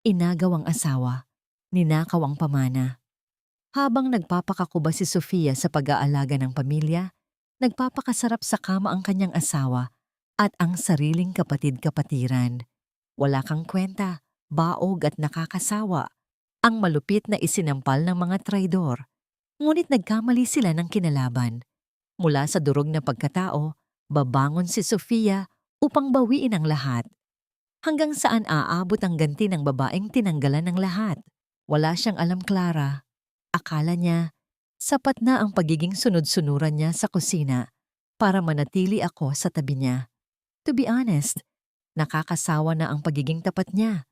Inagaw ang asawa, ninakaw ang pamana. Habang nagpapakakuba si Sofia sa pag-aalaga ng pamilya, nagpapakasarap sa kama ang kanyang asawa at ang sariling kapatid-kapatiran. Wala kang kwenta, baog at nakakasawa. Ang malupit na isinampal ng mga traidor. Ngunit nagkamali sila ng kinalaban. Mula sa durog na pagkatao, babangon si Sofia upang bawiin ang lahat. Hanggang saan aabot ang ganti ng babaeng tinanggalan ng lahat? Wala siyang alam, Clara. Akala niya, sapat na ang pagiging sunod-sunuran niya sa kusina para manatili ako sa tabi niya. To be honest, nakakasawa na ang pagiging tapat niya.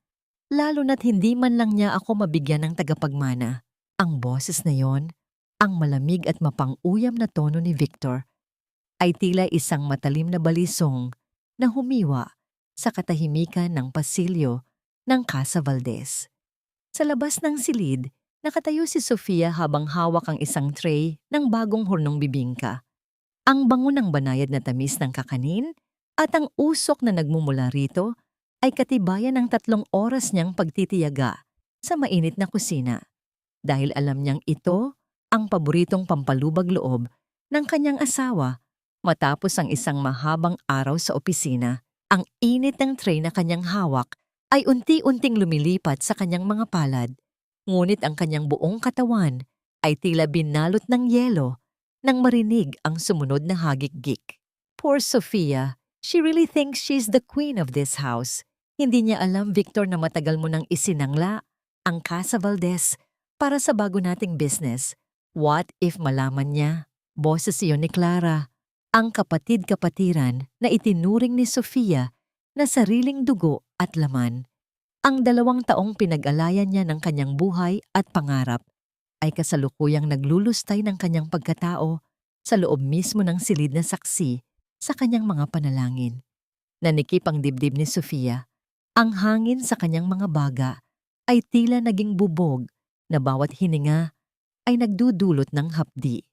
Lalo na't hindi man lang niya ako mabigyan ng tagapagmana. Ang boses na yon, ang malamig at mapang-uyam na tono ni Victor, ay tila isang matalim na balisong na humiwa sa katahimikan ng pasilyo ng Casa Valdez. Sa labas ng silid, nakatayo si Sofia habang hawak ang isang tray ng bagong hurnong bibingka. Ang bango ng banayad na tamis ng kakanin at ang usok na nagmumula rito ay katibayan ng 3 oras niyang pagtitiyaga sa mainit na kusina. Dahil alam niyang ito ang paboritong pampalubag loob ng kanyang asawa matapos ang isang mahabang araw sa opisina. Ang init ng tray na kanyang hawak ay unti-unting lumilipat sa kanyang mga palad, ngunit ang kanyang buong katawan ay tila binalot ng yelo nang marinig ang sumunod na hagik-gik. Poor Sofia, she really thinks she's the queen of this house. Hindi niya alam, Victor, na matagal mo nang isinangla ang Casa Valdez para sa bago nating business. What if malaman niya? Boses iyon ni Clara, ang kapatid-kapatiran na itinuring ni Sofia na sariling dugo at laman. Ang 2 taong pinag-alayan niya ng kanyang buhay at pangarap ay kasalukuyang naglulustay ng kanyang pagkatao sa loob mismo ng silid na saksi sa kanyang mga panalangin. Nanikip ang dibdib ni Sofia. Ang hangin sa kanyang mga baga ay tila naging bubog na bawat hininga ay nagdudulot ng hapdi.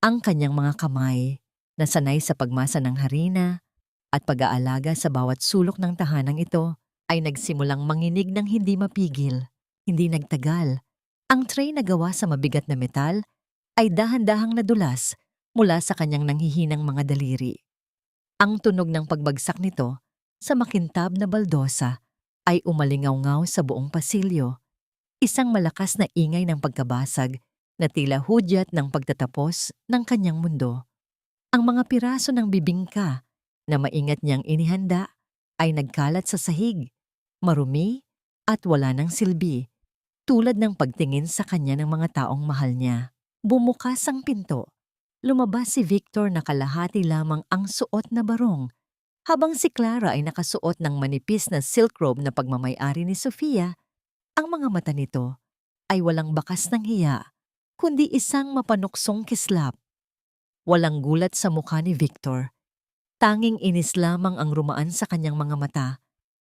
Ang kanyang mga kamay na sanay sa pagmasa ng harina at pag-aalaga sa bawat sulok ng tahanang ito ay nagsimulang manginig ng hindi mapigil. Hindi nagtagal. Ang tray na gawa sa mabigat na metal ay dahan-dahang nadulas mula sa kanyang nanghihinang mga daliri. Ang tunog ng pagbagsak nito sa makintab na baldosa ay umalingaw-ngaw sa buong pasilyo. Isang malakas na ingay ng pagkabasag na tila hudyat ng pagtatapos ng kanyang mundo. Ang mga piraso ng bibingka na maingat niyang inihanda ay nagkalat sa sahig, marumi at wala ng silbi, tulad ng pagtingin sa kanya ng mga taong mahal niya. Bumukas ang pinto. Lumabas si Victor na kalahati lamang ang suot na barong, habang si Clara ay nakasuot ng manipis na silk robe na pagmamay-ari ni Sofia. Ang mga mata nito ay walang bakas ng hiya, kundi isang mapanuksong kislap. Walang gulat sa mukha ni Victor. Tanging inis lamang ang rumaan sa kanyang mga mata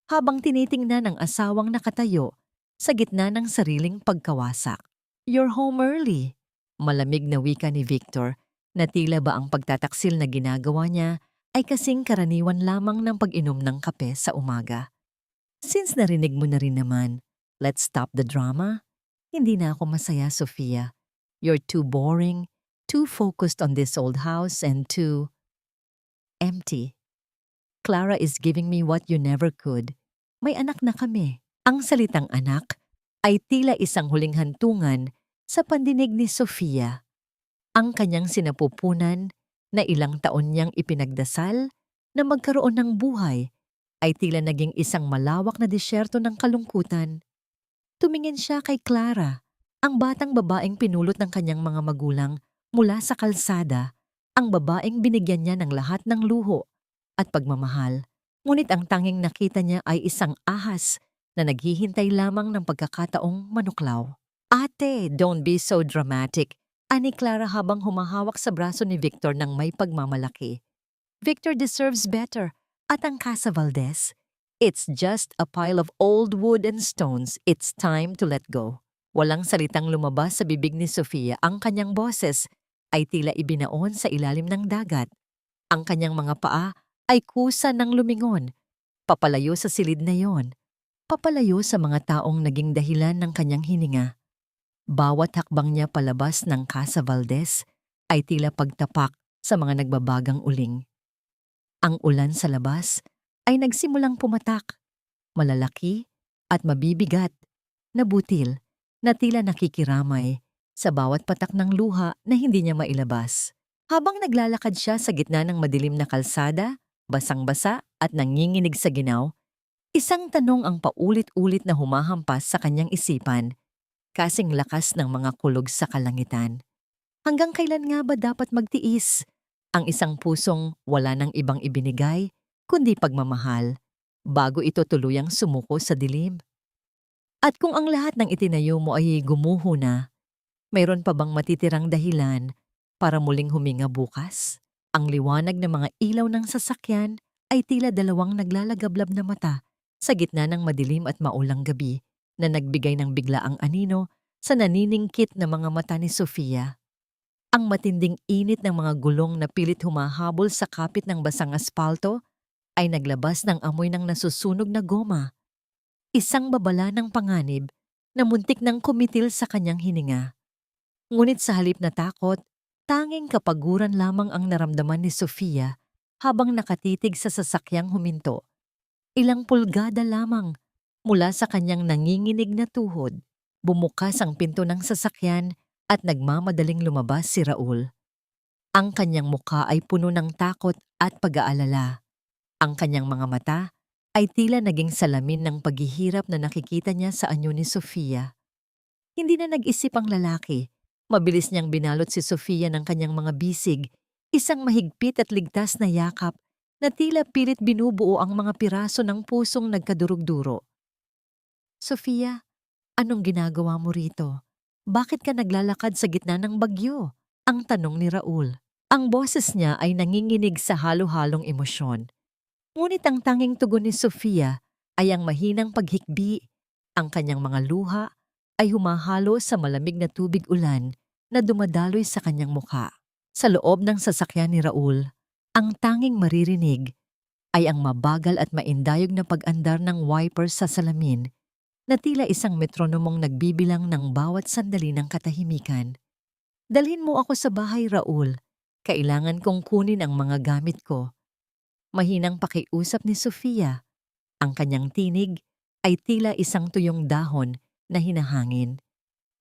habang tinitingnan ang asawang nakatayo sa gitna ng sariling pagkawasak. "You're home early," malamig na wika ni Victor na tila ba ang pagtataksil na ginagawa niya ay kasing karaniwan lamang ng pag-inom ng kape sa umaga. "Since narinig mo na rin naman, let's stop the drama. Hindi na ako masaya, Sofia. You're too boring, too focused on this old house, and too empty. Clara is giving me what you never could. May anak na kami." Ang salitang anak ay tila isang huling hantungan sa pandinig ni Sofia. Ang kanyang sinapupunan na ilang taon niyang ipinagdasal na magkaroon ng buhay ay tila naging isang malawak na disyerto ng kalungkutan. Tumingin siya kay Clara, ang batang babaeng pinulot ng kanyang mga magulang mula sa kalsada, ang babaeng binigyan niya ng lahat ng luho at pagmamahal. Ngunit ang tanging nakita niya ay isang ahas na naghihintay lamang ng pagkakataong manuklaw. "Ate, don't be so dramatic," ani Clara habang humahawak sa braso ni Victor ng may pagmamalaki. "Victor deserves better. At ang Casa Valdez, it's just a pile of old wood and stones. It's time to let go." Walang salitang lumabas sa bibig ni Sofia. Ang kanyang boses ay tila ibinaon sa ilalim ng dagat. Ang kanyang mga paa ay kusa ng lumingon, papalayo sa silid na yon. papalayo sa mga taong naging dahilan ng kanyang hininga. Bawat hakbang niya palabas ng Casa Valdez ay tila pagtapak sa mga nagbabagang uling. Ang ulan sa labas ay nagsimulang pumatak, malalaki at mabibigat na butil na tila nakikiramay sa bawat patak ng luha na hindi niya mailabas. Habang naglalakad siya sa gitna ng madilim na kalsada, basang-basa at nanginginig sa ginaw, isang tanong ang paulit-ulit na humahampas sa kanyang isipan, kasing lakas ng mga kulog sa kalangitan. Hanggang kailan nga ba dapat magtiis ang isang pusong wala nang ibang ibinigay kundi pagmamahal bago ito tuluyang sumuko sa dilim? At kung ang lahat ng itinayo mo ay gumuho na, mayroon pa bang matitirang dahilan para muling huminga bukas? Ang liwanag ng mga ilaw ng sasakyan ay tila dalawang naglalagablab na mata sa gitna ng madilim at maulang gabi na nagbigay ng biglaang anino sa naniningkit na mga mata ni Sofia. Ang matinding init ng mga gulong na pilit humahabol sa kapit ng basang aspalto ay naglabas ng amoy ng nasusunog na goma. Isang babala ng panganib na muntik ng kumitil sa kanyang hininga. Ngunit sa halip na takot, tanging kapaguran lamang ang naramdaman ni Sofia habang nakatitig sa sasakyang huminto. Ilang pulgada lamang mula sa kanyang nanginginig na tuhod, bumukas ang pinto ng sasakyan at nagmamadaling lumabas si Raul. Ang kanyang mukha ay puno ng takot at pag-aalala. Ang kanyang mga mata ay tila naging salamin ng paghihirap na nakikita niya sa anyo ni Sofia. Hindi na nag-isip ang lalaki. Mabilis niyang binalot si Sofia ng kanyang mga bisig, isang mahigpit at ligtas na yakap na tila pilit binubuo ang mga piraso ng pusong nagkadurog-duro. Sofia, anong ginagawa mo rito? Bakit ka naglalakad sa gitna ng bagyo? Ang tanong ni Raul. Ang boses niya ay nanginginig sa halo-halong emosyon. Ngunit ang tanging tugon ni Sofia ay ang mahinang paghikbi. Ang kanyang mga luha ay humahalo sa malamig na tubig ulan na dumadaloy sa kanyang mukha. Sa loob ng sasakyan ni Raul, ang tanging maririnig ay ang mabagal at maindayog na pag-andar ng wipers sa salamin na tila isang metronomong nagbibilang ng bawat sandali ng katahimikan. Dalhin mo ako sa bahay, Raul. Kailangan kong kunin ang mga gamit ko. Mahinang pakiusap ni Sofia. Ang kanyang tinig ay tila isang tuyong dahon na hinahangin.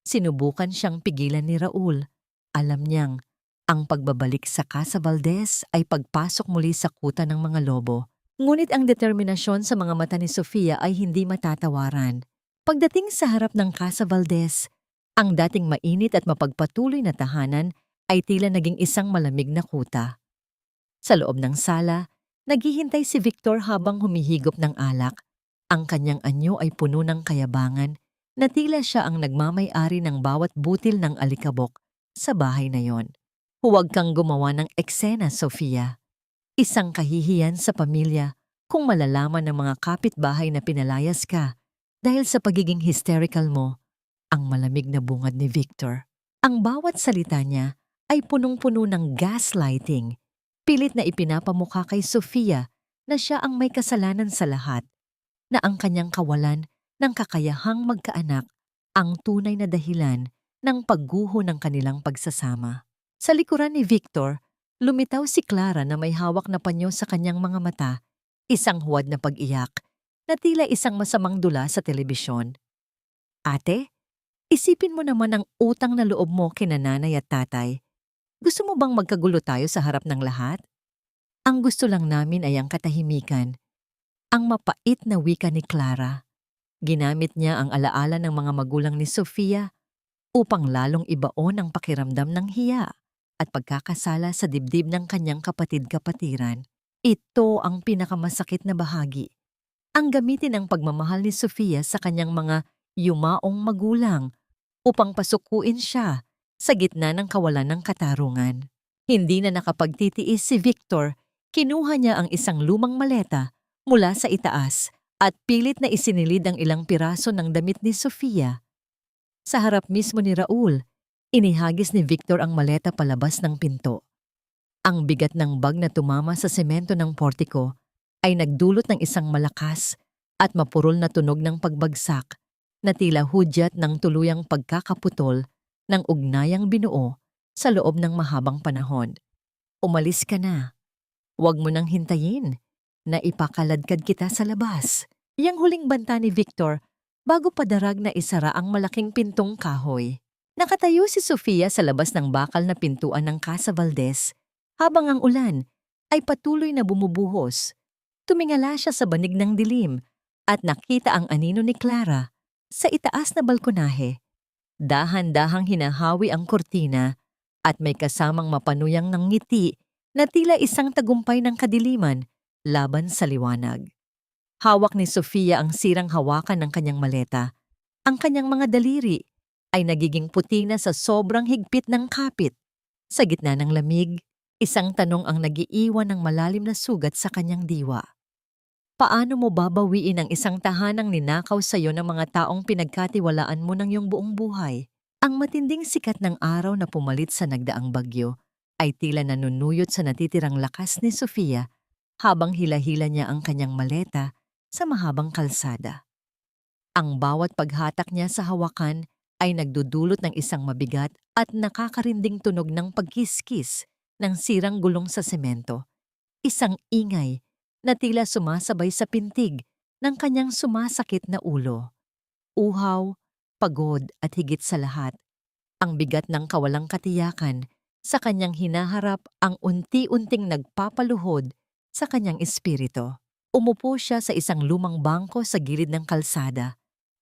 Sinubukan siyang pigilan ni Raul. Alam niyang ang pagbabalik sa Casa Valdez ay pagpasok muli sa kuta ng mga lobo. Ngunit ang determinasyon sa mga mata ni Sofia ay hindi matatawaran. Pagdating sa harap ng Casa Valdez, ang dating mainit at mapagpatuloy na tahanan ay tila naging isang malamig na kuta. Sa loob ng sala, naghihintay si Victor habang humihigop ng alak. Ang kanyang anyo ay puno ng kayabangan na tila siya ang nagmamay-ari ng bawat butil ng alikabok sa bahay na yon. Huwag kang gumawa ng eksena, Sofia. Isang kahihiyan sa pamilya kung malalaman ng mga kapitbahay na pinalayas ka dahil sa pagiging hysterical mo, ang malamig na bungad ni Victor. Ang bawat salita niya ay punong-puno ng gaslighting. Pilit na ipinapamukha kay Sofia na siya ang may kasalanan sa lahat, na ang kanyang kawalan ng kakayahang magkaanak ang tunay na dahilan ng pagguho ng kanilang pagsasama. Sa likuran ni Victor, lumitaw si Clara na may hawak na panyo sa kanyang mga mata, isang huwad na pag-iyak na tila isang masamang dula sa telebisyon. Ate, isipin mo naman ang utang na loob mo kina nanay at tatay. Gusto mo bang magkagulo tayo sa harap ng lahat? Ang gusto lang namin ay ang katahimikan. Ang mapait na wika ni Clara. Ginamit niya ang alaala ng mga magulang ni Sofia upang lalong ibaon ang pakiramdam ng hiya at pagkakasala sa dibdib ng kanyang kapatid-kapatiran. Ito ang pinakamasakit na bahagi. Ang gamitin ang pagmamahal ni Sofia sa kanyang mga yumaong magulang upang pasukuin siya sa gitna ng kawalan ng katarungan. Hindi na nakapagtitiis si Victor, kinuha niya ang isang lumang maleta mula sa itaas at pilit na isinilid ang ilang piraso ng damit ni Sofia. Sa harap mismo ni Raul, inihagis ni Victor ang maleta palabas ng pinto. Ang bigat ng bag na tumama sa semento ng portiko ay nagdulot ng isang malakas at mapurol na tunog ng pagbagsak na tila hudyat ng tuluyang pagkakaputol ng ugnayang binuo sa loob ng mahabang panahon. Umalis ka na. Huwag mo nang hintayin na ipakaladkad kita sa labas. Yang huling banta ni Victor bago padarag na isara ang malaking pintong kahoy. Nakatayo si Sofia sa labas ng bakal na pintuan ng Casa Valdez habang ang ulan ay patuloy na bumubuhos. Tumingala siya sa banig ng dilim at nakita ang anino ni Clara sa itaas na balkonahe. Dahan-dahang hinahawi ang kortina at may kasamang mapanuyang ng ngiti na tila isang tagumpay ng kadiliman laban sa liwanag. Hawak ni Sofia ang sirang hawakan ng kanyang maleta. Ang kanyang mga daliri ay nagiging puti na sa sobrang higpit ng kapit. Sa gitna ng lamig, isang tanong ang nagiiwan ng malalim na sugat sa kanyang diwa. Paano mo babawiin ang isang tahanang ninakaw sa iyo ng mga taong pinagkatiwalaan mo ng iyong buong buhay? Ang matinding sikat ng araw na pumalit sa nagdaang bagyo ay tila nanunuyot sa natitirang lakas ni Sofia habang hila-hila niya ang kanyang maleta sa mahabang kalsada. Ang bawat paghatak niya sa hawakan ay nagdudulot ng isang mabigat at nakakarinding tunog ng pagkiskis ng sirang gulong sa semento. Isang ingay na tila sumasabay sa pintig ng kanyang sumasakit na ulo. Uhaw, pagod at higit sa lahat, ang bigat ng kawalang katiyakan sa kanyang hinaharap ang unti-unting nagpapaluhod sa kanyang espiritu. Umupo siya sa isang lumang bangko sa gilid ng kalsada.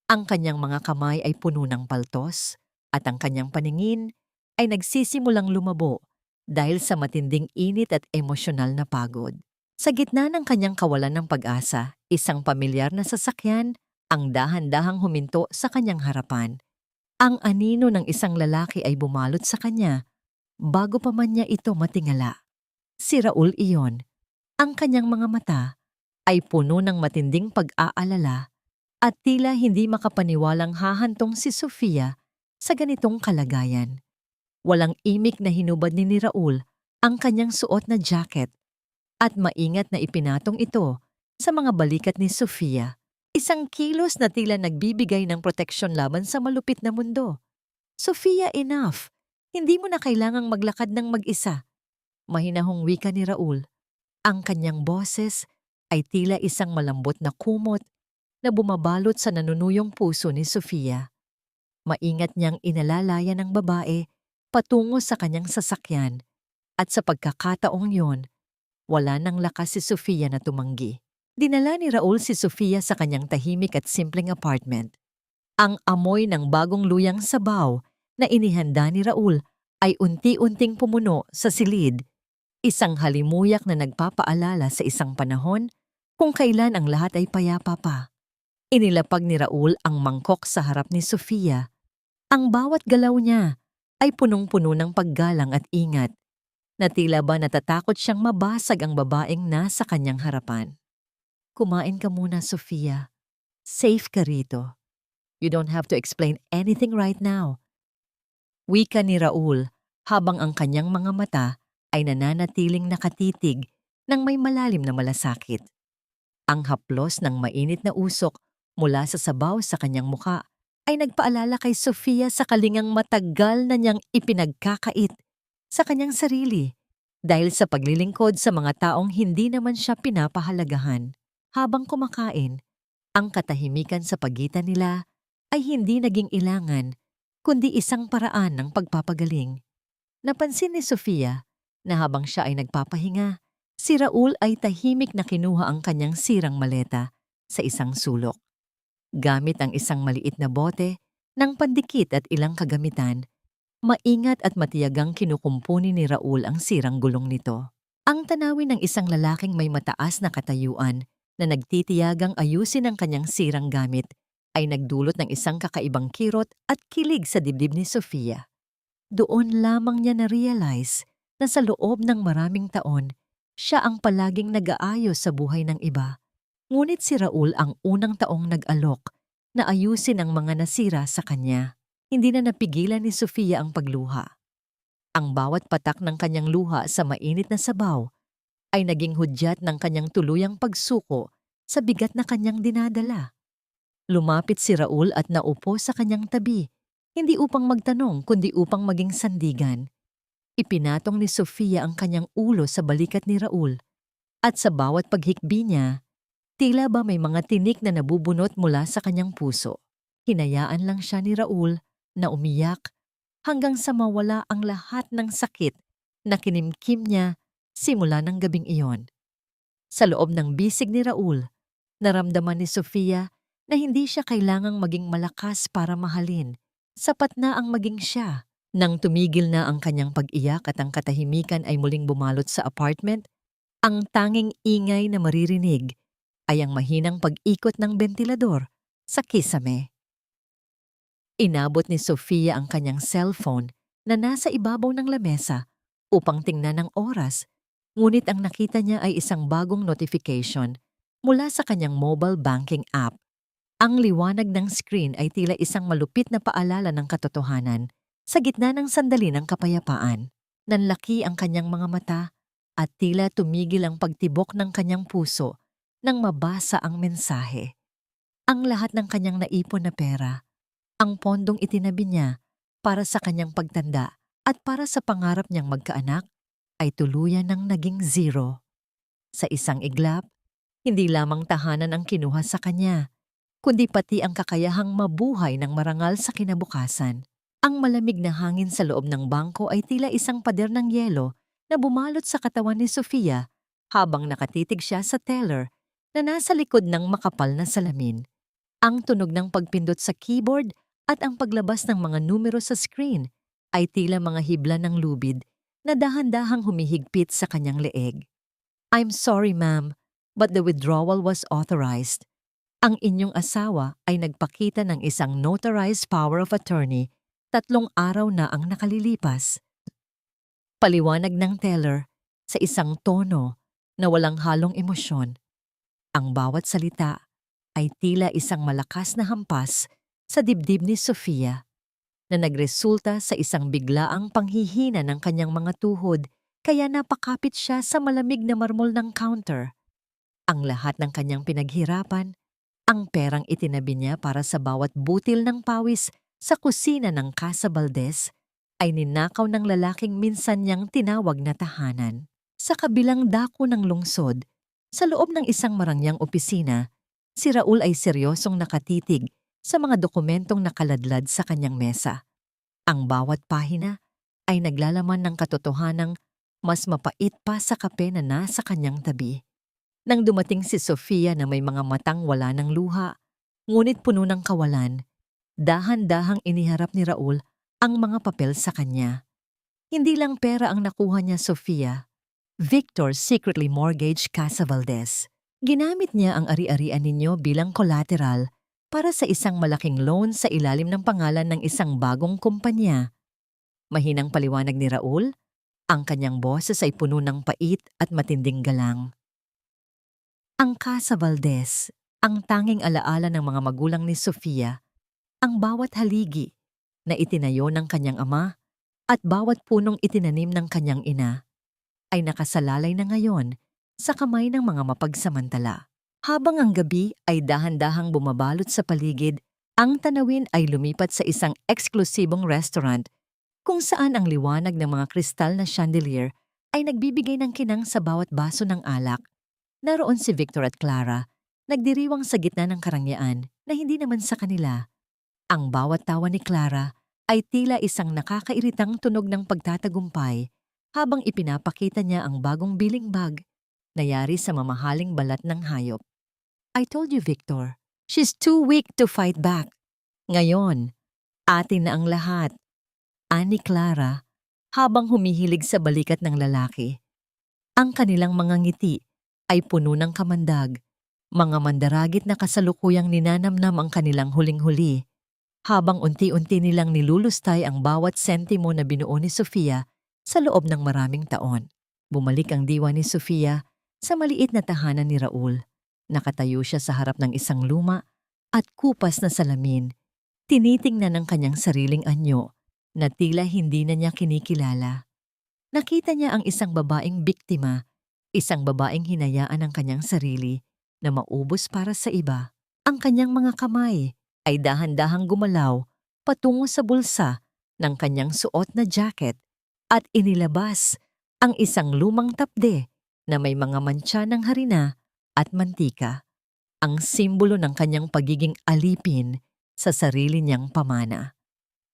Ang kanyang mga kamay ay puno ng paltos at ang kanyang paningin ay nagsisimulang lumabo dahil sa matinding init at emosyonal na pagod. Sa gitna ng kanyang kawalan ng pag-asa, isang pamilyar na sasakyan ang dahan-dahang huminto sa kanyang harapan. Ang anino ng isang lalaki ay bumalot sa kanya bago pa man niya ito matingala. Si Raul iyon. Ang kanyang mga mata ay puno ng matinding pag-aalala at tila hindi makapaniwalang hahantong si Sofia sa ganitong kalagayan. Walang imik na hinubad ni Raul ang kanyang suot na jacket at maingat na ipinatong ito sa mga balikat ni Sofia. Isang kilos na tila nagbibigay ng proteksyon laban sa malupit na mundo. Sofia, enough! Hindi mo na kailangang maglakad ng mag-isa. Mahinahong wika ni Raul. Ang kanyang boses ay tila isang malambot na kumot na bumabalot sa nanunuyong puso ni Sofia. Maingat niyang inalalayan ng babae patungo sa kanyang sasakyan at sa pagkakataong yon, wala nang lakas si Sofia na tumanggi. Dinala ni Raul si Sofia sa kanyang tahimik at simpleng apartment. Ang amoy ng bagong luyang sabaw na inihanda ni Raul ay unti-unting pumuno sa silid. Isang halimuyak na nagpapaalala sa isang panahon kung kailan ang lahat ay payapa pa. Inilapag ni Raul ang mangkok sa harap ni Sofia. Ang bawat galaw niya ay punong-puno ng paggalang at ingat, na tila ba natatakot siyang mabasag ang babaeng nasa kanyang harapan. Kumain ka muna, Sofia. Safe ka rito. You don't have to explain anything right now. Wika ni Raul habang ang kanyang mga mata ay nananatiling nakatitig ng may malalim na malasakit. Ang haplos ng mainit na usok mula sa sabaw sa kanyang muka ay nagpaalala kay Sofia sa kalingang matagal na niyang ipinagkakait sa kanyang sarili dahil sa paglilingkod sa mga taong hindi naman siya pinapahalagahan. Habang kumakain, ang katahimikan sa pagitan nila ay hindi naging ilangan kundi isang paraan ng pagpapagaling. Napansin ni Sofia na habang siya ay nagpapahinga, si Raul ay tahimik na kinuha ang kanyang sirang maleta sa isang sulok. Gamit ang isang maliit na bote ng pandikit at ilang kagamitan, maingat at matiyagang kinukumpuni ni Raul ang sirang gulong nito. Ang tanawin ng isang lalaking may mataas na katayuan na nagtitiyagang ayusin ang kanyang sirang gamit ay nagdulot ng isang kakaibang kirot at kilig sa dibdib ni Sofia. Doon lamang niya na-realize na sa loob ng maraming taon, siya ang palaging nag-aayos sa buhay ng iba. Ngunit si Raul ang unang taong nag-alok na ayusin ang mga nasira sa kanya. Hindi na napigilan ni Sofia ang pagluha. Ang bawat patak ng kanyang luha sa mainit na sabaw ay naging hudyat ng kanyang tuluyang pagsuko sa bigat na kanyang dinadala. Lumapit si Raul at naupo sa kanyang tabi, hindi upang magtanong kundi upang maging sandigan. Ipinatong ni Sofia ang kanyang ulo sa balikat ni Raul at sa bawat paghikbi niya, tila ba may mga tinik na nabubunot mula sa kanyang puso. Hinayaan lang siya ni Raul na umiyak hanggang sa mawala ang lahat ng sakit na kinimkim niya simula ng gabing iyon. Sa loob ng bisig ni Raul, naramdaman ni Sofia na hindi siya kailangang maging malakas para mahalin. Sapat na ang maging siya. Nang tumigil na ang kanyang pag-iyak at ang katahimikan ay muling bumalot sa apartment, ang tanging ingay na maririnig ay ang mahinang pag-ikot ng bentilador sa kisame. Inabot ni Sofia ang kanyang cellphone na nasa ibabaw ng lamesa upang tingnan ang oras, ngunit ang nakita niya ay isang bagong notification mula sa kanyang mobile banking app. Ang liwanag ng screen ay tila isang malupit na paalala ng katotohanan. Sa gitna ng sandali ng kapayapaan, nanlaki ang kanyang mga mata at tila tumigil ang pagtibok ng kanyang puso nang mabasa ang mensahe. Ang lahat ng kanyang naipon na pera, ang pondong itinabi niya para sa kanyang pagtanda at para sa pangarap niyang magkaanak, ay tuluyan ng naging zero. Sa isang iglap, hindi lamang tahanan ang kinuha sa kanya, kundi pati ang kakayahang mabuhay ng marangal sa kinabukasan. Ang malamig na hangin sa loob ng bangko ay tila isang pader ng yelo na bumalot sa katawan ni Sofia habang nakatitig siya sa teller na nasa likod ng makapal na salamin. Ang tunog ng pagpindot sa keyboard at ang paglabas ng mga numero sa screen ay tila mga hibla ng lubid na dahan-dahang humihigpit sa kanyang leeg. "I'm sorry, ma'am, but the withdrawal was authorized." Ang inyong asawa ay nagpakita ng isang notarized power of attorney 3 araw na ang nakalilipas. Paliwanag ng teller sa isang tono na walang halong emosyon. Ang bawat salita ay tila isang malakas na hampas sa dibdib ni Sofia na nagresulta sa isang biglaang panghihina ng kanyang mga tuhod kaya napakapit siya sa malamig na marmol ng counter. Ang lahat ng kanyang pinaghirapan, ang perang itinabi niya para sa bawat butil ng pawis sa kusina ng Casa Valdez ay ninakaw ng lalaking minsan niyang tinawag na tahanan. Sa kabilang dako ng lungsod, sa loob ng isang marangyang opisina, si Raul ay seryosong nakatitig sa mga dokumentong nakaladlad sa kanyang mesa. Ang bawat pahina ay naglalaman ng katotohanang mas mapait pa sa kape na nasa kanyang tabi. Nang dumating si Sofia na may mga matang wala ng luha, ngunit puno ng kawalan, dahan-dahang iniharap ni Raul ang mga papel sa kanya. Hindi lang pera ang nakuha niya, Sofia. Victor secretly mortgaged Casa Valdez. Ginamit niya ang ari-arian ninyo bilang collateral para sa isang malaking loan sa ilalim ng pangalan ng isang bagong kumpanya. Mahinang paliwanag ni Raul, ang kanyang boses ay puno ng pait at matinding galang. Ang Casa Valdez, ang tanging alaala ng mga magulang ni Sofia, ang bawat haligi na itinayo ng kanyang ama at bawat punong itinanim ng kanyang ina ay nakasalalay na ngayon sa kamay ng mga mapagsamantala. Habang ang gabi ay dahan-dahang bumabalot sa paligid, ang tanawin ay lumipat sa isang eksklusibong restaurant kung saan ang liwanag ng mga kristal na chandelier ay nagbibigay ng kinang sa bawat baso ng alak. Naroon si Victor at Clara, nagdiriwang sa gitna ng karangyaan na hindi naman sa kanila. Ang bawat tawa ni Clara ay tila isang nakakairitang tunog ng pagtatagumpay habang ipinapakita niya ang bagong billing bag na yari sa mamahaling balat ng hayop. "I told you, Victor, she's too weak to fight back. Ngayon, atin na ang lahat," ani Clara habang humihilig sa balikat ng lalaki. Ang kanilang mga ngiti ay puno ng kamandag, mga mandaragit na kasalukuyang ninanamnam ang kanilang huling-huli. Habang unti-unti nilang nilulustay ang bawat sentimo na binuo ni Sofia sa loob ng maraming taon. Bumalik ang diwa ni Sofia sa maliit na tahanan ni Raul. Nakatayo siya sa harap ng isang luma at kupas na salamin. Tinitingnan ng kanyang sariling anyo na tila hindi na niya kinikilala. Nakita niya ang isang babaeng biktima, isang babaeng hinayaan ng kanyang sarili na maubos para sa iba. Ang kanyang mga kamay ay dahan-dahang gumalaw patungo sa bulsa ng kanyang suot na jacket at inilabas ang isang lumang tapde na may mga mantsa ng harina at mantika, ang simbolo ng kanyang pagiging alipin sa sarili niyang pamana.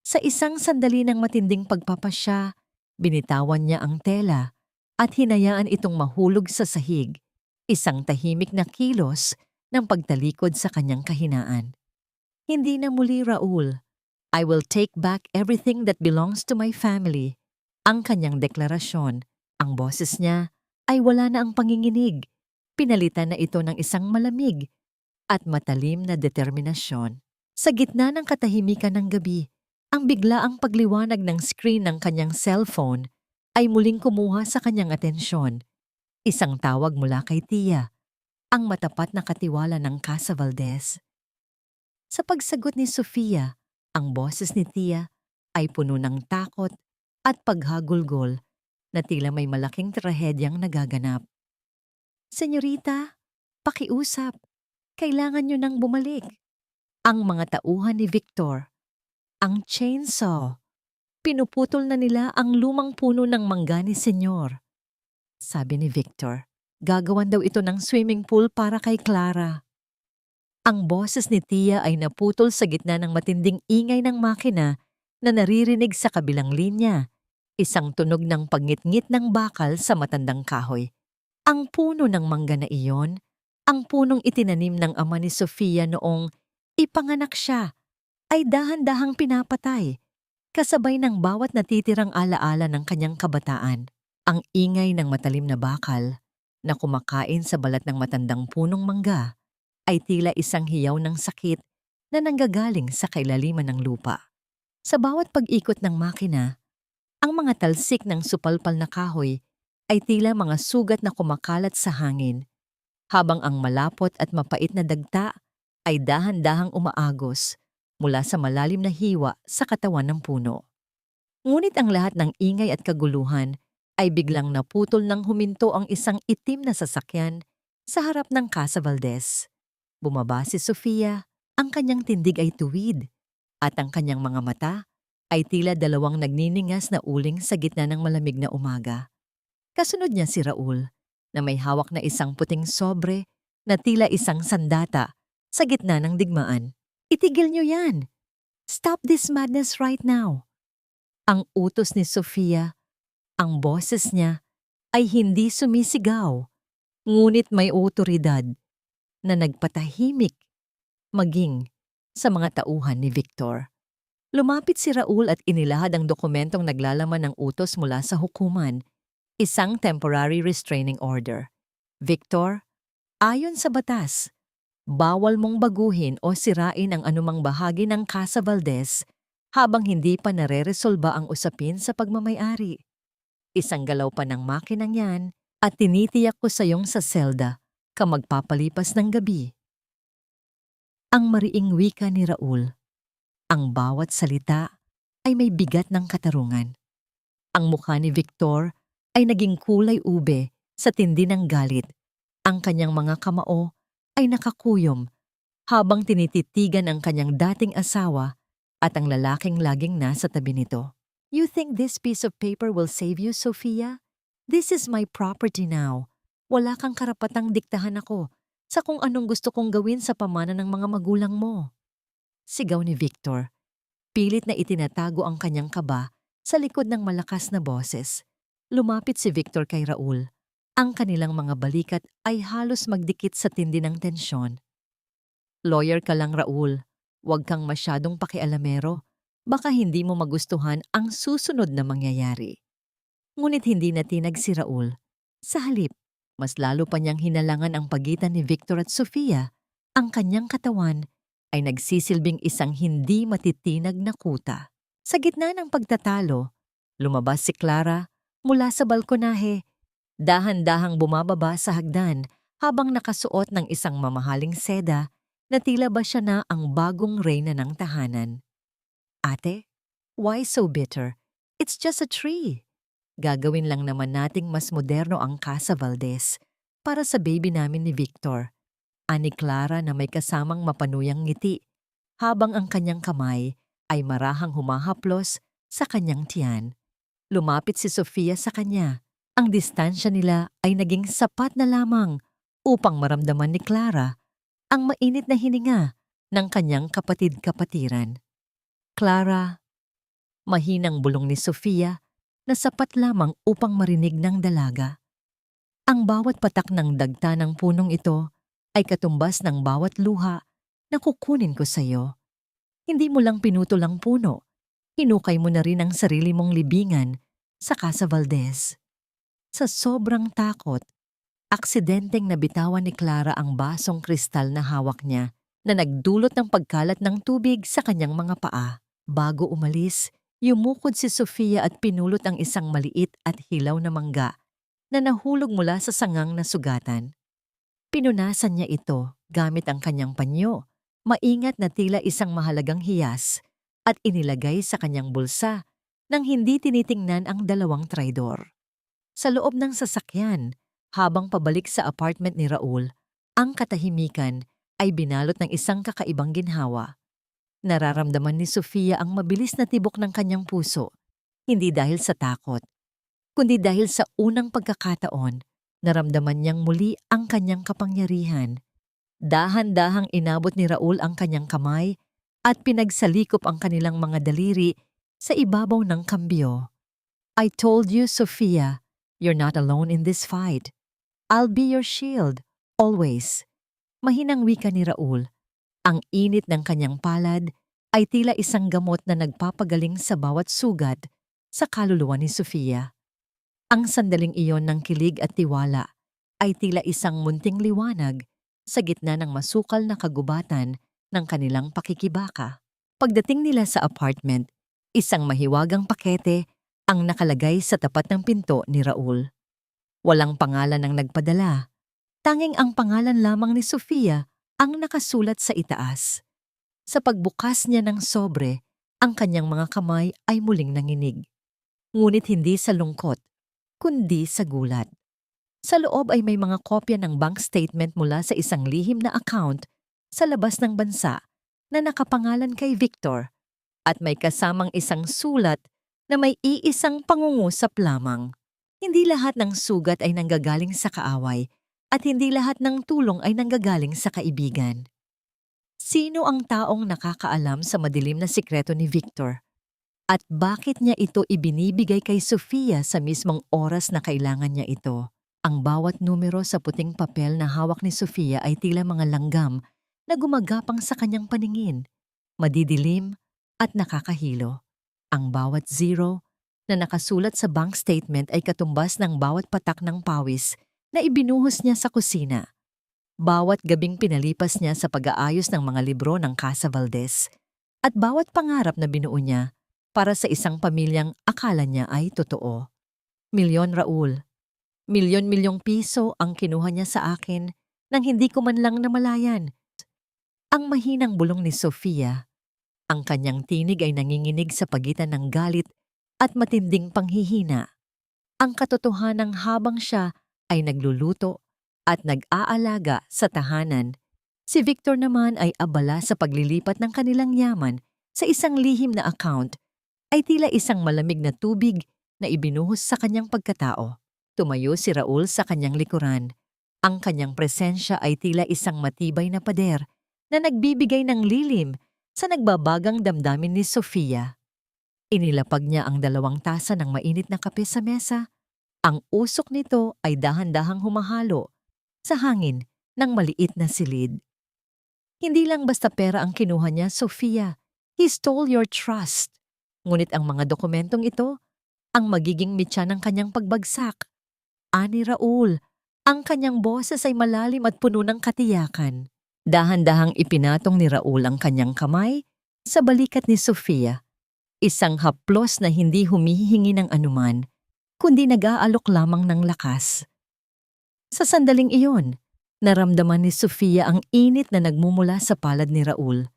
Sa isang sandali ng matinding pagpapasya, binitawan niya ang tela at hinayaan itong mahulog sa sahig, isang tahimik na kilos ng pagtalikod sa kanyang kahinaan. Hindi na muli, Raul. I will take back everything that belongs to my family. Ang kanyang deklarasyon. Ang boses niya ay wala na ang panginginig. Pinalitan na ito ng isang malamig at matalim na determinasyon. Sa gitna ng katahimikan ng gabi, ang biglaang pagliwanag ng screen ng kanyang cellphone ay muling kumuha sa kanyang atensyon. Isang tawag mula kay Tia, ang matapat na katiwala ng Casa Valdez. Sa pagsagot ni Sofia, ang boses ni Tia ay puno ng takot at paghagulgol na tila may malaking trahedyang nagaganap. Senyorita, pakiusap. Kailangan nyo nang bumalik. Ang mga tauhan ni Victor, ang chainsaw. Pinuputol na nila ang lumang puno ng mangga ni Senyor. Sabi ni Victor, gagawan daw ito ng swimming pool para kay Clara. Ang boses ni Tia ay naputol sa gitna ng matinding ingay ng makina na naririnig sa kabilang linya, isang tunog ng pagngit-ngit ng bakal sa matandang kahoy. Ang puno ng mangga na iyon, ang punong itinanim ng ama ni Sofia noong ipanganak siya, ay dahan-dahang pinapatay, kasabay ng bawat natitirang alaala ng kanyang kabataan. Ang ingay ng matalim na bakal na kumakain sa balat ng matandang punong mangga ay tila isang hiyaw ng sakit na nanggagaling sa kailaliman ng lupa. Sa bawat pag-ikot ng makina, ang mga talsik ng supalpal na kahoy ay tila mga sugat na kumakalat sa hangin, habang ang malapot at mapait na dagta ay dahan-dahang umaagos mula sa malalim na hiwa sa katawan ng puno. Ngunit ang lahat ng ingay at kaguluhan ay biglang naputol nang huminto ang isang itim na sasakyan sa harap ng Casa Valdez. Bumaba si Sofia, ang kanyang tindig ay tuwid, at ang kanyang mga mata ay tila dalawang nagniningas na uling sa gitna ng malamig na umaga. Kasunod niya si Raul, na may hawak na isang puting sobre na tila isang sandata sa gitna ng digmaan. Itigil niyo yan! Stop this madness right now! Ang utos ni Sofia, ang boses niya ay hindi sumisigaw, ngunit may otoridad na nagpatahimik maging sa mga tauhan ni Victor. Lumapit si Raul at inilahad ang dokumentong naglalaman ng utos mula sa hukuman, isang temporary restraining order. Victor, ayon sa batas, bawal mong baguhin o sirain ang anumang bahagi ng Casa Valdez habang hindi pa nare-resolba ang usapin sa pagmamay-ari. Isang galaw pa ng makinang yan at tinitiyak ko sa iyong sa selda ka magpapalipas ng gabi. Ang mariing wika ni Raul. Ang bawat salita ay may bigat ng katarungan. Ang mukha ni Victor ay naging kulay ube sa tindi ng galit. Ang kanyang mga kamao ay nakakuyom habang tinititigan ang kanyang dating asawa at ang lalaking laging nasa tabi nito. You think this piece of paper will save you, Sofia? This is my property now. Wala kang karapatang diktahan ako sa kung anong gusto kong gawin sa pamana ng mga magulang mo. Sigaw ni Victor. Pilit na itinatago ang kanyang kaba sa likod ng malakas na boses. Lumapit si Victor kay Raul. Ang kanilang mga balikat ay halos magdikit sa tindi ng tensyon. Lawyer ka lang, Raul. Huwag kang masyadong pakialamero. Baka hindi mo magustuhan ang susunod na mangyayari. Ngunit hindi natinag si Raul. Sa halip, mas lalo pa niyang hinalangan ang pagitan ni Victor at Sofia. Ang kanyang katawan ay nagsisilbing isang hindi matitinag na kuta. Sa gitna ng pagtatalo, lumabas si Clara mula sa balkonahe, dahan-dahang bumababa sa hagdan habang nakasuot ng isang mamahaling seda na tila ba siya na ang bagong reyna ng tahanan. Ate, why so bitter? It's just a tree. Gagawin lang naman nating mas moderno ang Casa Valdez para sa baby namin ni Victor. Ani Clara na may kasamang mapanuyang ngiti habang ang kanyang kamay ay marahang humahaplos sa kanyang tiyan. Lumapit si Sofia sa kanya. Ang distansya nila ay naging sapat na lamang upang maramdaman ni Clara ang mainit na hininga ng kanyang kapatid-kapatiran. Clara, mahinang bulong ni Sofia na sapat lamang upang marinig ng dalaga. Ang bawat patak ng dagta ng punong ito ay katumbas ng bawat luha na kukunin ko sa iyo. Hindi mo lang pinutol ang puno, hinukay mo na rin ang sarili mong libingan sa Casa Valdez. Sa sobrang takot, aksidenteng nabitawan ni Clara ang basong kristal na hawak niya na nagdulot ng pagkalat ng tubig sa kanyang mga paa. Bago umalis, yumukod si Sofia at pinulot ang isang maliit at hilaw na mangga na nahulog mula sa sangang na sugatan. Pinunasan niya ito gamit ang kanyang panyo, maingat na tila isang mahalagang hiyas, at inilagay sa kanyang bulsa nang hindi tinitingnan ang dalawang traidor. Sa loob ng sasakyan, habang pabalik sa apartment ni Raul, ang katahimikan ay binalot ng isang kakaibang ginhawa. Nararamdaman ni Sofia ang mabilis na tibok ng kanyang puso, hindi dahil sa takot, kundi dahil sa unang pagkakataon, naramdaman niyang muli ang kanyang kapangyarihan. Dahan-dahang inabot ni Raul ang kanyang kamay at pinagsalikop ang kanilang mga daliri sa ibabaw ng kambyo. I told you, Sofia, you're not alone in this fight. I'll be your shield, always. Mahinang wika ni Raul. Ang init ng kanyang palad ay tila isang gamot na nagpapagaling sa bawat sugat sa kaluluwa ni Sofia. Ang sandaling iyon ng kilig at tiwala ay tila isang munting liwanag sa gitna ng masukal na kagubatan ng kanilang pakikibaka. Pagdating nila sa apartment, isang mahiwagang pakete ang nakalagay sa tapat ng pinto ni Raul. Walang pangalan ang nagpadala. Tanging ang pangalan lamang ni Sofia ang nakasulat sa itaas. Sa pagbukas niya ng sobre, ang kanyang mga kamay ay muling nanginig. Ngunit hindi sa lungkot, kundi sa gulat. Sa loob ay may mga kopya ng bank statement mula sa isang lihim na account sa labas ng bansa na nakapangalan kay Victor at may kasamang isang sulat na may iisang pangungusap lamang. Hindi lahat ng sugat ay nanggagaling sa kaaway at hindi lahat ng tulong ay nanggagaling sa kaibigan. Sino ang taong nakakaalam sa madilim na sikreto ni Victor? At bakit niya ito ibinibigay kay Sofia sa mismong oras na kailangan niya ito? Ang bawat numero sa puting papel na hawak ni Sofia ay tila mga langgam na gumagapang sa kanyang paningin, madidilim at nakakahilo. Ang bawat zero na nakasulat sa bank statement ay katumbas ng bawat patak ng pawis na ibinuhos niya sa kusina. Bawat gabing pinalipas niya sa pag-aayos ng mga libro ng Casa Valdez at bawat pangarap na binuo niya para sa isang pamilyang akala niya ay totoo. Milyon, Raul. Milyon-milyong piso ang kinuha niya sa akin nang hindi ko man lang namalayan. Ang mahinang bulong ni Sofia. Ang kanyang tinig ay nanginginig sa pagitan ng galit at matinding panghihina. Ang katotohanang habang siya ay nagluluto at nag-aalaga sa tahanan, si Victor naman ay abala sa paglilipat ng kanilang yaman sa isang lihim na account ay tila isang malamig na tubig na ibinuhos sa kanyang pagkatao. Tumayo si Raul sa kanyang likuran. Ang kanyang presensya ay tila isang matibay na pader na nagbibigay ng lilim sa nagbabagang damdamin ni Sofia. Inilapag niya ang 2 tasa ng mainit na kape sa mesa. Ang usok nito ay dahan-dahang humahalo sa hangin ng maliit na silid. Hindi lang basta pera ang kinuha niya, Sofia. He stole your trust. Ngunit ang mga dokumentong ito, ang magiging mitya ng kanyang pagbagsak. Ani Raul, ang kanyang boses ay malalim at puno ng katiyakan. Dahan-dahang ipinatong ni Raul ang kanyang kamay sa balikat ni Sofia. Isang haplos na hindi humihingi ng anuman, kundi nag-aalok lamang ng lakas. Sa sandaling iyon, naramdaman ni Sofia ang init na nagmumula sa palad ni Raul.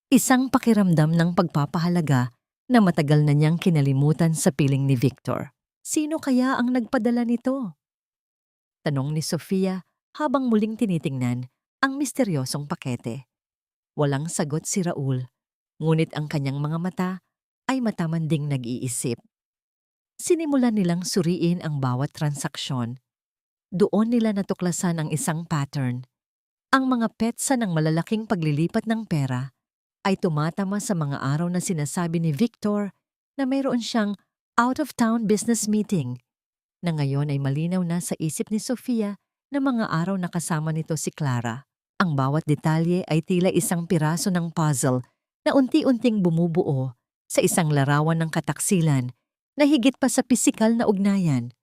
Isang pakiramdam ng pagpapahalaga na matagal na niyang kinalimutan sa piling ni Victor. Sino kaya ang nagpadala nito? Tanong ni Sofia habang muling tinitingnan ang misteryosong pakete. Walang sagot si Raul, ngunit ang kanyang mga mata ay matamanding nag-iisip. Sinimulan nilang suriin ang bawat transaksyon. Doon nila natuklasan ang isang pattern. Ang mga petsa ng malalaking paglilipat ng pera ay tumatama sa mga araw na sinasabi ni Victor na mayroon siyang out-of-town business meeting, na ngayon ay malinaw na sa isip ni Sofia na mga araw na kasama nito si Clara. Ang bawat detalye ay tila isang piraso ng puzzle na unti-unting bumubuo sa isang larawan ng kataksilan na higit pa sa pisikal na ugnayan.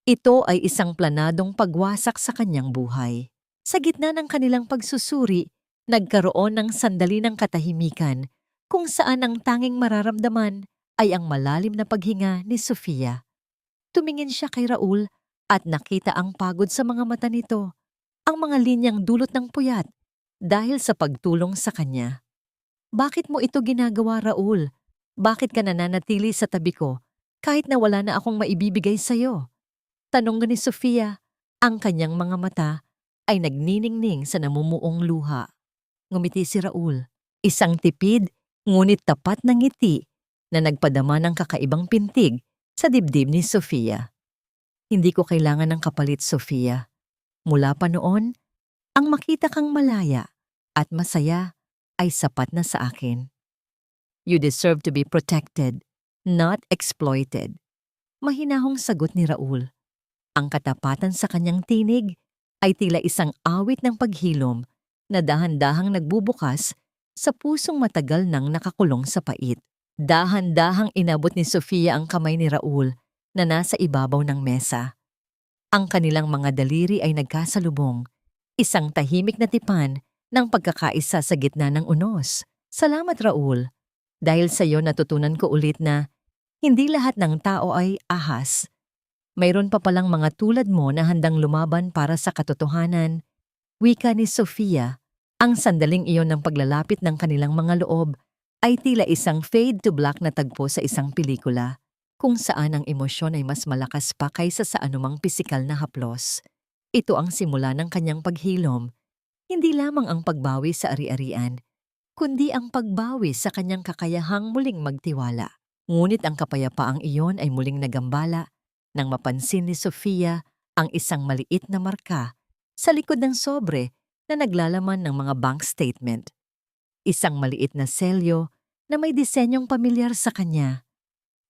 Ito ay isang planadong pagwasak sa kanyang buhay. Sa gitna ng kanilang pagsusuri, nagkaroon ng sandali ng katahimikan kung saan ang tanging mararamdaman ay ang malalim na paghinga ni Sofia. Tumingin siya kay Raul at nakita ang pagod sa mga mata nito, ang mga linyang dulot ng puyat dahil sa pagtulong sa kanya. "Bakit mo ito ginagawa, Raul? Bakit ka nananatili sa tabi ko kahit na wala na akong maibibigay sa'yo?" Tanong ni Sofia. Ang kanyang mga mata ay nagniningning sa namumuong luha. Ngumiti si Raul, isang tipid ngunit tapat na ngiti na nagpadama ng kakaibang pintig sa dibdib ni Sofia. "Hindi ko kailangan ng kapalit, Sofia. Mula pa noon, ang makita kang malaya at masaya ay sapat na sa akin. You deserve to be protected, not exploited." Mahinahong sagot ni Raul. Ang katapatan sa kanyang tinig ay tila isang awit ng paghilom na dahan-dahang nagbubukas sa pusong matagal nang nakakulong sa pait. Dahan-dahang inabot ni Sofia ang kamay ni Raul na nasa ibabaw ng mesa. Ang kanilang mga daliri ay nagkasalubong, isang tahimik na tipan ng pagkakaisa sa gitna ng unos. "Salamat, Raul. Dahil sa iyo natutunan ko ulit na hindi lahat ng tao ay ahas. Mayroon pa palang mga tulad mo na handang lumaban para sa katotohanan." Wika ni Sofia. Ang sandaling iyon ng paglalapit ng kanilang mga loob ay tila isang fade to black na tagpo sa isang pelikula, kung saan ang emosyon ay mas malakas pa kaysa sa anumang pisikal na haplos. Ito ang simula ng kanyang paghilom, hindi lamang ang pagbawi sa ari-arian, kundi ang pagbawi sa kanyang kakayahang muling magtiwala. Ngunit ang kapayapaang iyon ay muling nagambala nang mapansin ni Sofia ang isang maliit na marka sa likod ng sobre na naglalaman ng mga bank statement. Isang maliit na selyo na may disenyong pamilyar sa kanya.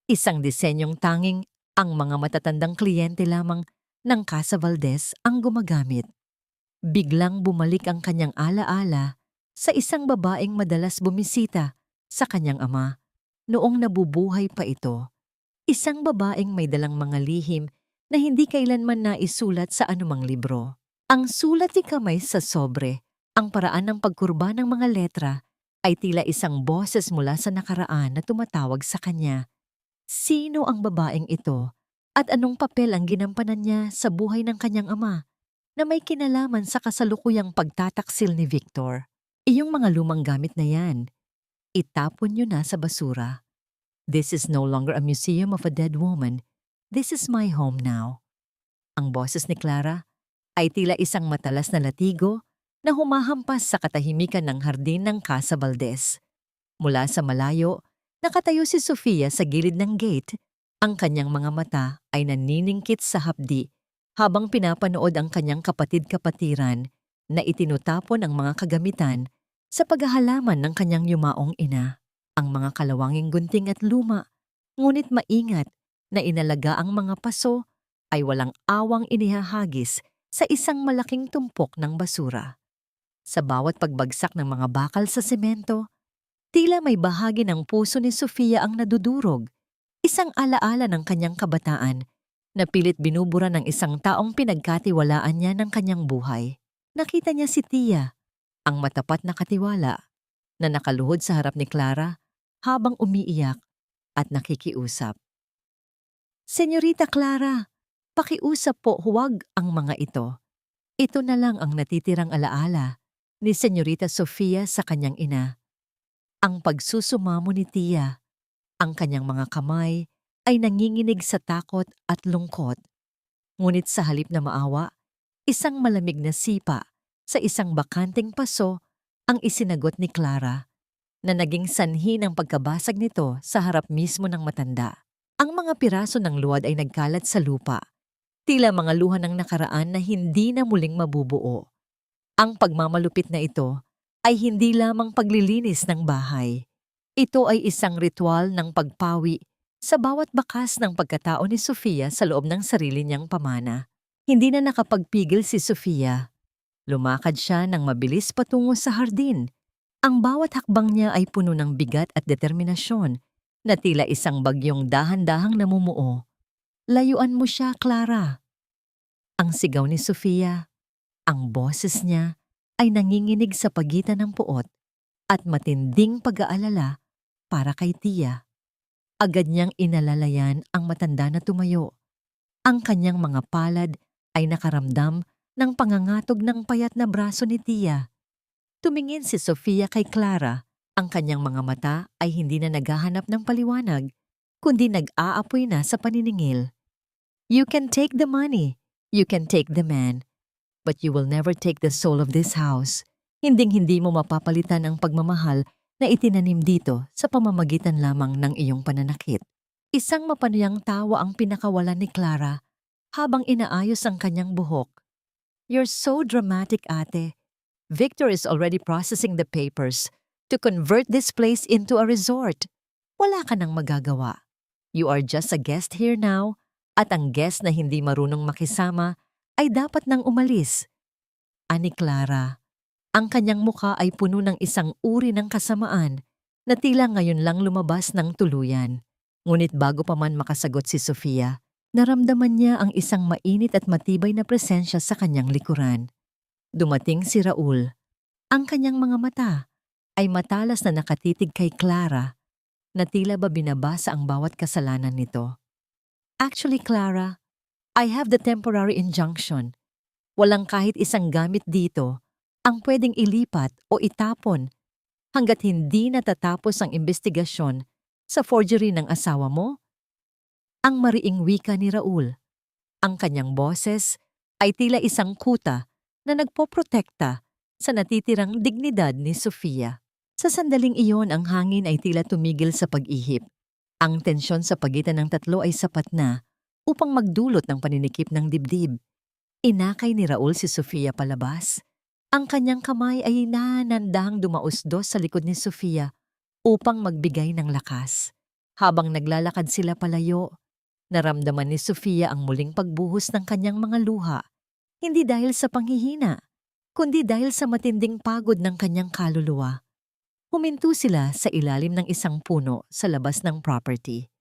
Isang disenyong tanging ang mga matatandang kliyente lamang ng Casa Valdez ang gumagamit. Biglang bumalik ang kanyang alaala sa isang babaeng madalas bumisita sa kanyang ama noong nabubuhay pa ito. Isang babaeng may dalang mga lihim na hindi kailanman naisulat sa anumang libro. Ang sulat ni kamay sa sobre, ang paraan ng pagkurba ng mga letra, ay tila isang boses mula sa nakaraan na tumatawag sa kanya. Sino ang babaeng ito at anong papel ang ginampanan niya sa buhay ng kanyang ama na may kinalaman sa kasalukuyang pagtataksil ni Victor? "Iyong mga lumang gamit na yan, itapon niyo na sa basura. This is no longer a museum of a dead woman. This is my home now." Ang boses ni Clara ay tila isang matalas na latigo na humahampas sa katahimikan ng hardin ng Casa Valdez. Mula sa malayo, nakatayo si Sofia sa gilid ng gate. Ang kanyang mga mata ay naniningkit sa hapdi habang pinapanood ang kanyang kapatid-kapatiran na itinutapon ang mga kagamitan sa paghahalaman ng kanyang yumaong ina. Ang mga kalawanging gunting at luma, ngunit maingat na inalaga ang mga paso, ay walang awang inihahagis sa isang malaking tumpok ng basura. Sa bawat pagbagsak ng mga bakal sa semento, tila may bahagi ng puso ni Sofia ang nadudurog, isang alaala ng kanyang kabataan na pilit binubura ng isang taong pinagkatiwalaan niya ng kanyang buhay. Nakita niya si Tia, ang matapat na katiwala, na nakaluhod sa harap ni Clara habang umiiyak at nakikiusap. "Senyorita Clara, pakiusap po, huwag ang mga ito." Ito na lang ang natitirang alaala ni Senyorita Sofia sa kanyang ina. Ang pagsusumamo ni Tia, ang kanyang mga kamay ay nanginginig sa takot at lungkot. Ngunit sa halip na maawa, isang malamig na sipa sa isang bakanting paso ang isinagot ni Clara na naging sanhi ng pagkabasag nito sa harap mismo ng matanda. Ang mga piraso ng luwad ay nagkalat sa lupa, tila mga luha ng nakaraan na hindi na muling mabubuo. Ang pagmamalupit na ito ay hindi lamang paglilinis ng bahay. Ito ay isang ritual ng pagpawi sa bawat bakas ng pagkatao ni Sofia sa loob ng sarili niyang pamana. Hindi na nakapagpigil si Sofia. Lumakad siya ng mabilis patungo sa hardin. Ang bawat hakbang niya ay puno ng bigat at determinasyon na tila isang bagyong dahan-dahang namumuo. Layuan mo siya, Clara. Ang sigaw ni Sofia, ang boses niya ay nanginginig sa pagitan ng puot at matinding pag-aalala para kay Tia. Agad niyang inalalayan ang matanda na tumayo. Ang kanyang mga palad ay nakaramdam ng pangangatog ng payat na braso ni Tia. Tumingin si Sofia kay Clara. Ang kanyang mga mata ay hindi na naghahanap ng paliwanag, kundi nag-aapoy na sa paniningil. You can take the money, you can take the man, but you will never take the soul of this house. Hinding-hindi mo mapapalitan ang pagmamahal na itinanim dito sa pamamagitan lamang ng iyong pananakit. Isang mapanuyang tawa ang pinakawalan ni Clara habang inaayos ang kanyang buhok. You're so dramatic, ate. Victor is already processing the papers to convert this place into a resort. Wala ka nang magagawa. You are just a guest here now, at ang guest na hindi marunong makisama ay dapat nang umalis. Ani Clara, ang kanyang muka ay puno ng isang uri ng kasamaan na tila ngayon lang lumabas ng tuluyan. Ngunit bago pa man makasagot si Sofia, naramdaman niya ang isang mainit at matibay na presensya sa kanyang likuran. Dumating si Raul. Ang kanyang mga mata ay matalas na nakatitig kay Clara na tila ba binabasa ang bawat kasalanan nito. Actually, Clara, I have the temporary injunction. Walang kahit isang gamit dito ang pwedeng ilipat o itapon hanggat hindi natatapos ang investigasyon sa forgery ng asawa mo. Ang mariing wika ni Raul. Ang kanyang boses ay tila isang kuta na nagpoprotekta sa natitirang dignidad ni Sofia. Sa sandaling iyon, ang hangin ay tila tumigil sa pag-ihip. Ang tensyon sa pagitan ng tatlo ay sapat na upang magdulot ng paninikip ng dibdib. Inakay ni Raul si Sofia palabas. Ang kanyang kamay ay nanandahang dumausdos sa likod ni Sofia upang magbigay ng lakas. Habang naglalakad sila palayo, naramdaman ni Sofia ang muling pagbuhos ng kanyang mga luha, hindi dahil sa panghihina, kundi dahil sa matinding pagod ng kanyang kaluluwa. Huminto sila sa ilalim ng isang puno sa labas ng property.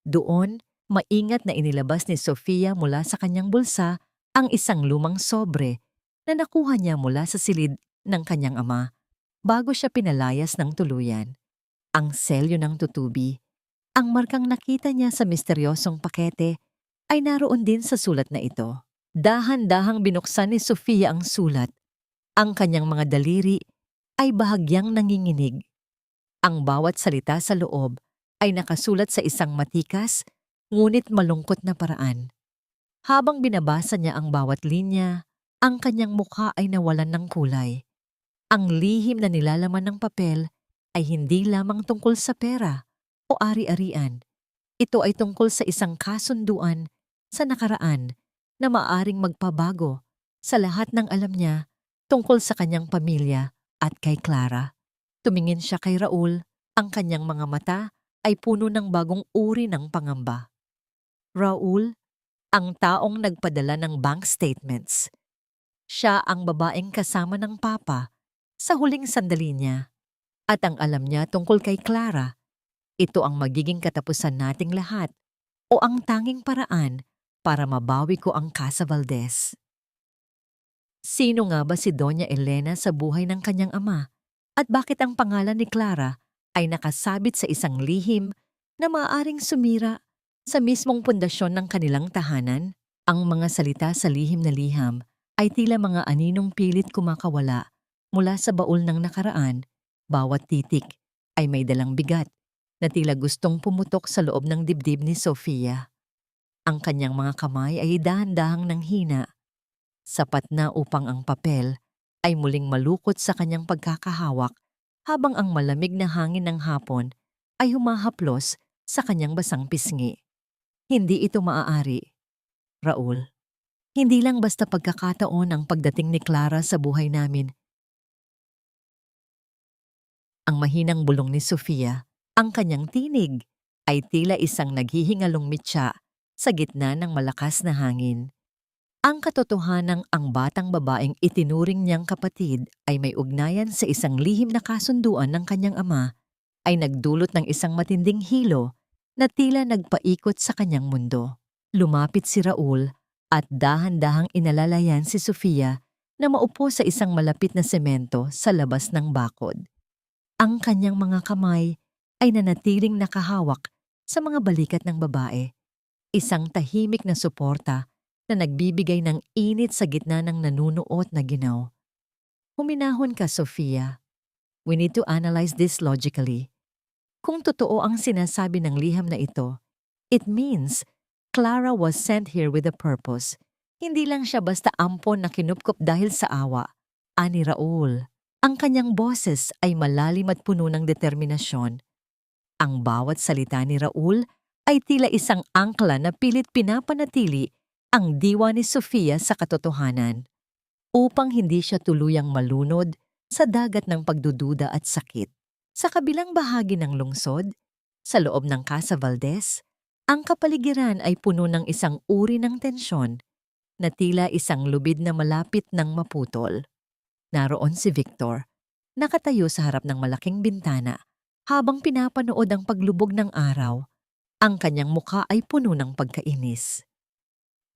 Doon, maingat na inilabas ni Sofia mula sa kanyang bulsa ang isang lumang sobre na nakuha niya mula sa silid ng kanyang ama bago siya pinalayas ng tuluyan. Ang selyo ng tutubi, ang markang nakita niya sa misteryosong pakete, ay naroon din sa sulat na ito. Dahan-dahang binuksan ni Sofia ang sulat. Ang kanyang mga daliri ay bahagyang nanginginig. Ang bawat salita sa loob ay nakasulat sa isang matikas, ngunit malungkot na paraan. Habang binabasa niya ang bawat linya, ang kanyang mukha ay nawalan ng kulay. Ang lihim na nilalaman ng papel ay hindi lamang tungkol sa pera o ari-arian. Ito ay tungkol sa isang kasunduan sa nakaraan na maaring magpabago sa lahat ng alam niya tungkol sa kanyang pamilya at kay Clara. Tumingin siya kay Raul, ang kanyang mga mata ay puno ng bagong uri ng pangamba. Raul, ang taong nagpadala ng bank statements. Siya ang babaeng kasama ng papa sa huling sandali niya. At ang alam niya tungkol kay Clara, ito ang magiging katapusan nating lahat o ang tanging paraan para mabawi ko ang Casa Valdez. Sino nga ba si Doña Elena sa buhay ng kanyang ama? At bakit ang pangalan ni Clara ay nakasabit sa isang lihim na maaaring sumira sa mismong pundasyon ng kanilang tahanan? Ang mga salita sa lihim na liham ay tila mga aninong pilit kumakawala mula sa baul ng nakaraan. Bawat titik ay may dalang bigat na tila gustong pumutok sa loob ng dibdib ni Sofia. Ang kanyang mga kamay ay dahan-dahang nanghina, sapat na upang ang papel ay muling malukot sa kanyang pagkakahawak habang ang malamig na hangin ng hapon ay humahaplos sa kanyang basang pisngi. Hindi ito maaari, Raul. Hindi lang basta pagkakataon ang pagdating ni Clara sa buhay namin. Ang mahinang bulong ni Sofia, ang kanyang tinig, ay tila isang naghihingalong mitya sa gitna ng malakas na hangin. Ang katotohanang ang batang babaeng itinuring niyang kapatid ay may ugnayan sa isang lihim na kasunduan ng kanyang ama ay nagdulot ng isang matinding hilo na tila nagpaikot sa kanyang mundo. Lumapit si Raul at dahan-dahang inalalayan si Sofia na maupo sa isang malapit na semento sa labas ng bakod. Ang kanyang mga kamay ay nanatiling nakahawak sa mga balikat ng babae, isang tahimik na suporta na nagbibigay ng init sa gitna ng nanunuot na ginaw. Huminahon ka, Sofia. We need to analyze this logically. Kung totoo ang sinasabi ng liham na ito, it means Clara was sent here with a purpose. Hindi lang siya basta ampon na kinupkop dahil sa awa. Ani Raul. Ang kanyang boses ay malalim at puno ng determinasyon. Ang bawat salita ni Raul ay tila isang angkla na pilit pinapanatili ang diwa ni Sofia sa katotohanan upang hindi siya tuluyang malunod sa dagat ng pagdududa at sakit. Sa kabilang bahagi ng lungsod, sa loob ng Casa Valdez, ang kapaligiran ay puno ng isang uri ng tensyon na tila isang lubid na malapit ng maputol. Naroon si Victor, nakatayo sa harap ng malaking bintana habang pinapanood ang paglubog ng araw. Ang kanyang muka ay puno ng pagkainis.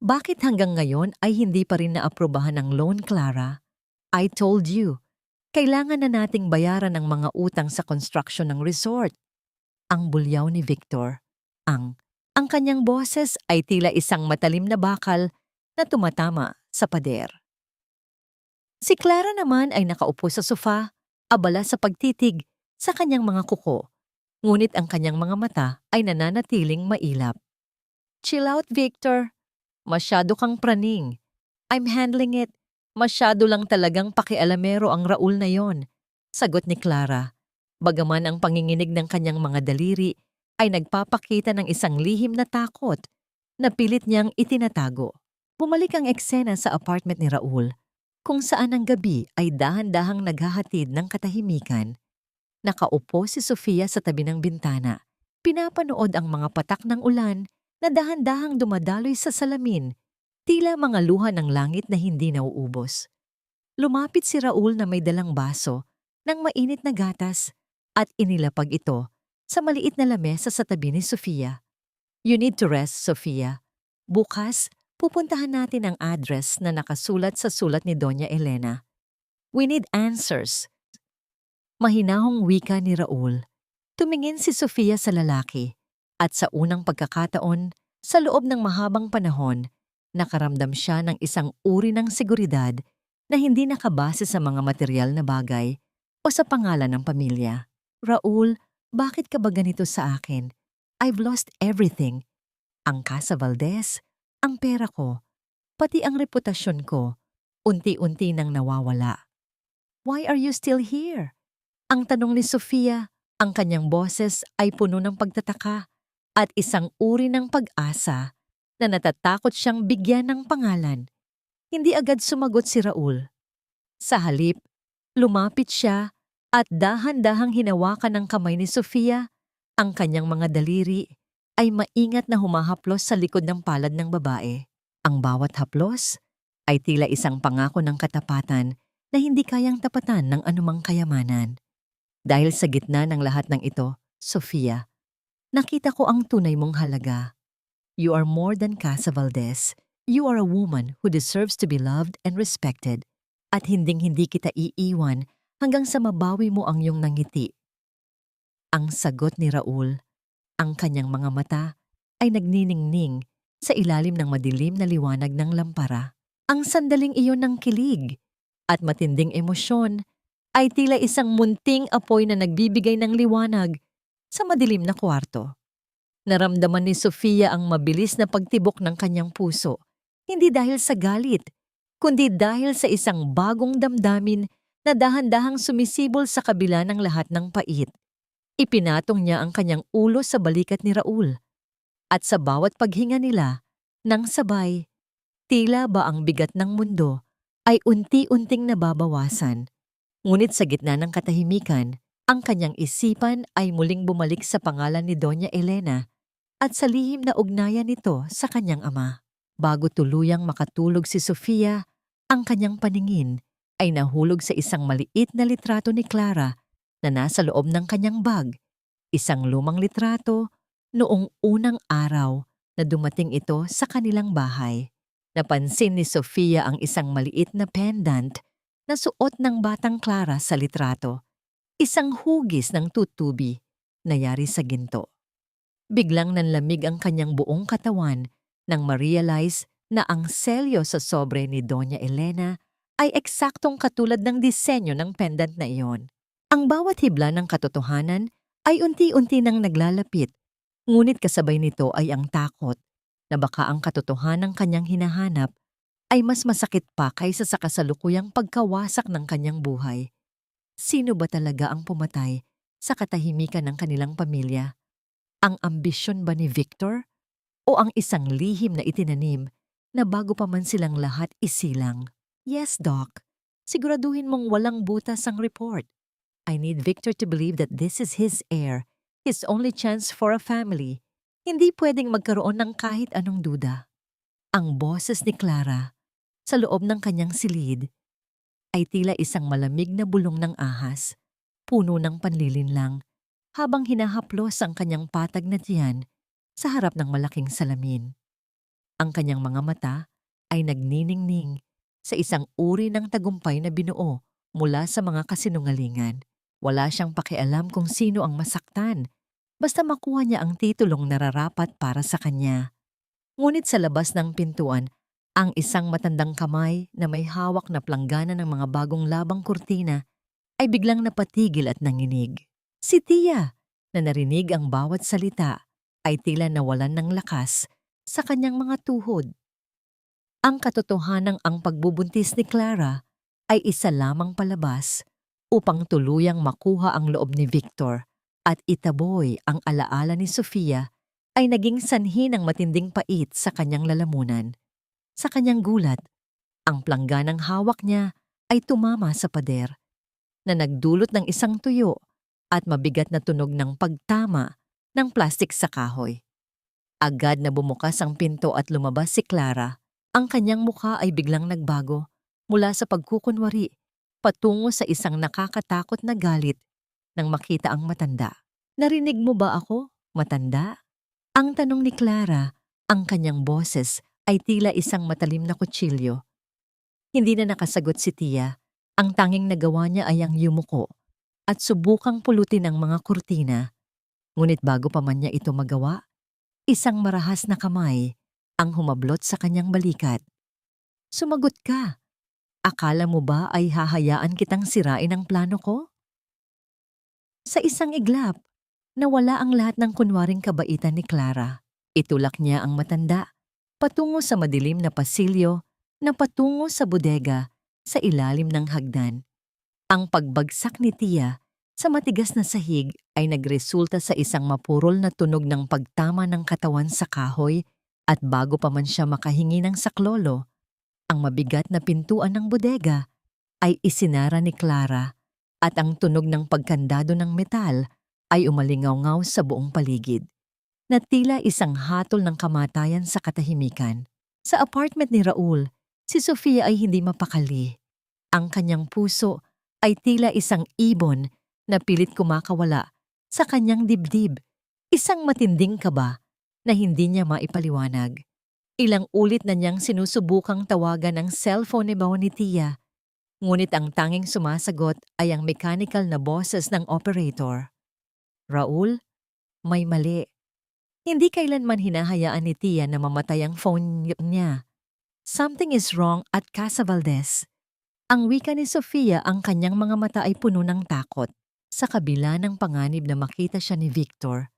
Bakit hanggang ngayon ay hindi pa rin naaprubahan ng loan, Clara? I told you, kailangan na nating bayaran ang mga utang sa construction ng resort. Ang bulyaw ni Victor. Ang kanyang boses ay tila isang matalim na bakal na tumatama sa pader. Si Clara naman ay nakaupo sa sofa, abala sa pagtitig sa kanyang mga kuko, ngunit ang kanyang mga mata ay nananatiling mailap. Chill out, Victor. Masyado kang praning. I'm handling it. Masyado lang talagang pakialamero ang Raul na yon, sagot ni Clara. Bagaman ang panginginig ng kanyang mga daliri ay nagpapakita ng isang lihim na takot na pilit niyang itinatago. Bumalik ang eksena sa apartment ni Raul, kung saan ang gabi ay dahan-dahang naghahatid ng katahimikan. Nakaupo si Sofia sa tabi ng bintana. Pinapanood ang mga patak ng ulan na dahan-dahang dumadaloy sa salamin, tila mga luha ng langit na hindi nauubos. Lumapit si Raul na may dalang baso ng mainit na gatas at inilapag ito sa maliit na lamesa sa tabi ni Sofia. You need to rest, Sofia. Bukas, pupuntahan natin ang address na nakasulat sa sulat ni Doña Elena. We need answers. Mahinahong wika ni Raul. Tumingin si Sofia sa lalaki at sa unang pagkakataon, sa loob ng mahabang panahon, nakaramdam siya ng isang uri ng seguridad na hindi nakabase sa mga material na bagay o sa pangalan ng pamilya. Raul, bakit ka ba ganito sa akin? I've lost everything. Ang Casa Valdez, ang pera ko, pati ang reputasyon ko, unti-unti nang nawawala. Why are you still here? Ang tanong ni Sofia, ang kanyang boses ay puno ng pagtataka at isang uri ng pag-asa na natatakot siyang bigyan ng pangalan. Hindi agad sumagot si Raul. Sa halip, lumapit siya at dahan-dahang hinawakan ng kamay ni Sofia. Ang kanyang mga daliri ay maingat na humahaplos sa likod ng palad ng babae. Ang bawat haplos ay tila isang pangako ng katapatan na hindi kayang tapatan ng anumang kayamanan. Dahil sa gitna ng lahat ng ito, Sofia, nakita ko ang tunay mong halaga. You are more than Casa Valdez. You are a woman who deserves to be loved and respected. At hinding-hindi kita iiwan hanggang sa mabawi mo ang iyong nangiti. Ang sagot ni Raul, ang kanyang mga mata ay nagniningning sa ilalim ng madilim na liwanag ng lampara. Ang sandaling iyon ng kilig at matinding emosyon ay tila isang munting apoy na nagbibigay ng liwanag sa madilim na kwarto. Naramdaman ni Sofia ang mabilis na pagtibok ng kanyang puso, hindi dahil sa galit, kundi dahil sa isang bagong damdamin na dahan-dahang sumisibol sa kabila ng lahat ng pait. Ipinatong niya ang kanyang ulo sa balikat ni Raul at sa bawat paghinga nila, nang sabay, tila ba ang bigat ng mundo ay unti-unting nababawasan. Ngunit sa gitna ng katahimikan, ang kanyang isipan ay muling bumalik sa pangalan ni Doña Elena at sa lihim na ugnayan nito sa kanyang ama. Bago tuluyang makatulog si Sofia, ang kanyang paningin ay nahulog sa isang maliit na litrato ni Clara na nasa loob ng kanyang bag. Isang lumang litrato noong unang araw na dumating ito sa kanilang bahay. Napansin ni Sofia ang isang maliit na pendant na suot ng batang Clara sa litrato. Isang hugis ng tutubi na yari sa ginto. Biglang nanlamig ang kanyang buong katawan nang ma-realize na ang selyo sa sobre ni Doña Elena ay eksaktong katulad ng disenyo ng pendant na iyon. Ang bawat hibla ng katotohanan ay unti-unti nang naglalapit, ngunit kasabay nito ay ang takot na baka ang katotohanang kanyang hinahanap ay mas masakit pa kaysa sa kasalukuyang pagkawasak ng kanyang buhay. Sino ba talaga ang pumatay sa katahimikan ng kanilang pamilya? Ang ambisyon ba ni Victor? O ang isang lihim na itinanim na bago pa man silang lahat isilang? Yes, Doc. Siguraduhin mong walang butas ang report. I need Victor to believe that this is his heir, his only chance for a family. Hindi pwedeng magkaroon ng kahit anong duda. Ang boses ni Clara sa loob ng kanyang silid ay tila isang malamig na bulong ng ahas, puno ng panlilinlang, habang hinahaplos ang kanyang patag na tiyan sa harap ng malaking salamin. Ang kanyang mga mata ay nagniningning sa isang uri ng tagumpay na binuo mula sa mga kasinungalingan. Wala siyang pakialam kung sino ang masaktan, basta makuha niya ang titulong nararapat para sa kanya. Ngunit sa labas ng pintuan, ang isang matandang kamay na may hawak na planggana ng mga bagong labang kurtina ay biglang napatigil at nanginig. Si Tia, na narinig ang bawat salita, ay tila nawalan ng lakas sa kanyang mga tuhod. Ang katotohanang ang pagbubuntis ni Clara ay isa lamang palabas upang tuluyang makuha ang loob ni Victor at itaboy ang alaala ni Sofia ay naging sanhi ng matinding pait sa kanyang lalamunan. Sa kanyang gulat, ang plangganang hawak niya ay tumama sa pader na nagdulot ng isang tuyo at mabigat na tunog ng pagtama ng plastik sa kahoy. Agad na bumukas ang pinto at lumabas si Clara. Ang kanyang mukha ay biglang nagbago mula sa pagkukunwari patungo sa isang nakakatakot na galit nang makita ang matanda. Narinig mo ba ako, matanda? Ang tanong ni Clara, ang kanyang boses ay tila isang matalim na kutsilyo. Hindi na nakasagot si Tia. Ang tanging nagawa niya ay ang yumuko at subukang pulutin ang mga kurtina. Ngunit bago pa man niya ito magawa, isang marahas na kamay ang humablot sa kanyang balikat. Sumagot ka. Akala mo ba ay hahayaan kitang sirain ang plano ko? Sa isang iglap, nawala ang lahat ng kunwaring kabaitan ni Clara. Itulak niya ang matanda patungo sa madilim na pasilyo na patungo sa bodega sa ilalim ng hagdan. Ang pagbagsak ni Tia sa matigas na sahig ay nagresulta sa isang mapurol na tunog ng pagtama ng katawan sa kahoy at bago pa man siya makahingi ng saklolo, ang mabigat na pintuan ng bodega ay isinara ni Clara at ang tunog ng pagkandado ng metal ay umalingaw-ngaw sa buong paligid, na tila isang hatol ng kamatayan sa katahimikan. Sa apartment ni Raul, si Sofia ay hindi mapakali. Ang kanyang puso ay tila isang ibon na pilit kumakawala sa kanyang dibdib, isang matinding kaba na hindi niya maipaliwanag. Ilang ulit na niyang sinusubukang tawagan ang cellphone ni Tia, ngunit ang tanging sumasagot ay ang mechanical na boses ng operator. Raul, may mali. Hindi kailanman hinahayaan ni Tia na mamatay ang phone niya. Something is wrong at Casa Valdez. Ang wika ni Sofia, ang kanyang mga mata ay puno ng takot. Sa kabila ng panganib na makita siya ni Victor,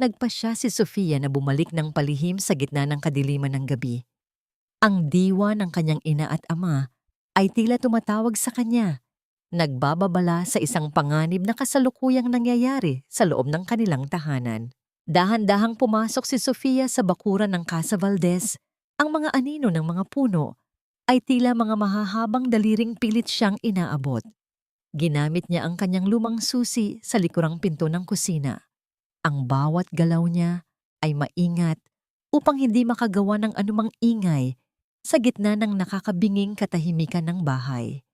nagpasya si Sofia na bumalik ng palihim sa gitna ng kadiliman ng gabi. Ang diwa ng kanyang ina at ama ay tila tumatawag sa kanya, nagbababala sa isang panganib na kasalukuyang nangyayari sa loob ng kanilang tahanan. Dahan-dahang pumasok si Sofia sa bakuran ng Casa Valdez. Ang mga anino ng mga puno ay tila mga mahahabang daliring pilit siyang inaabot. Ginamit niya ang kanyang lumang susi sa likurang pinto ng kusina. Ang bawat galaw niya ay maingat upang hindi makagawa ng anumang ingay sa gitna ng nakakabinging katahimikan ng bahay.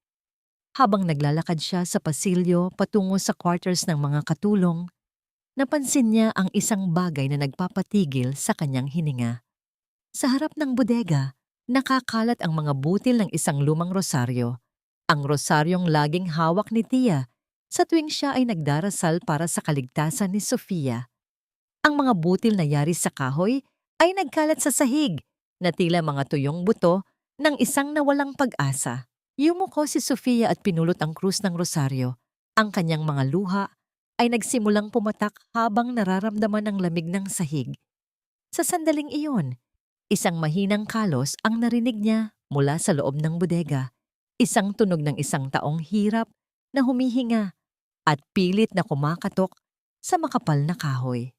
Habang naglalakad siya sa pasilyo patungo sa quarters ng mga katulong, napansin niya ang isang bagay na nagpapatigil sa kanyang hininga. Sa harap ng bodega, nakakalat ang mga butil ng isang lumang rosaryo. Ang rosaryong laging hawak ni Tia sa tuwing siya ay nagdarasal para sa kaligtasan ni Sofia. Ang mga butil na yari sa kahoy ay nagkalat sa sahig na tila mga tuyong buto ng isang nawalang pag-asa. Yumuko si Sofia at pinulot ang krus ng rosaryo. Ang kanyang mga luha ay nagsimulang pumatak habang nararamdaman ang lamig ng sahig. Sa sandaling iyon, isang mahinang kalos ang narinig niya mula sa loob ng bodega. Isang tunog ng isang taong hirap na humihinga at pilit na kumakatok sa makapal na kahoy.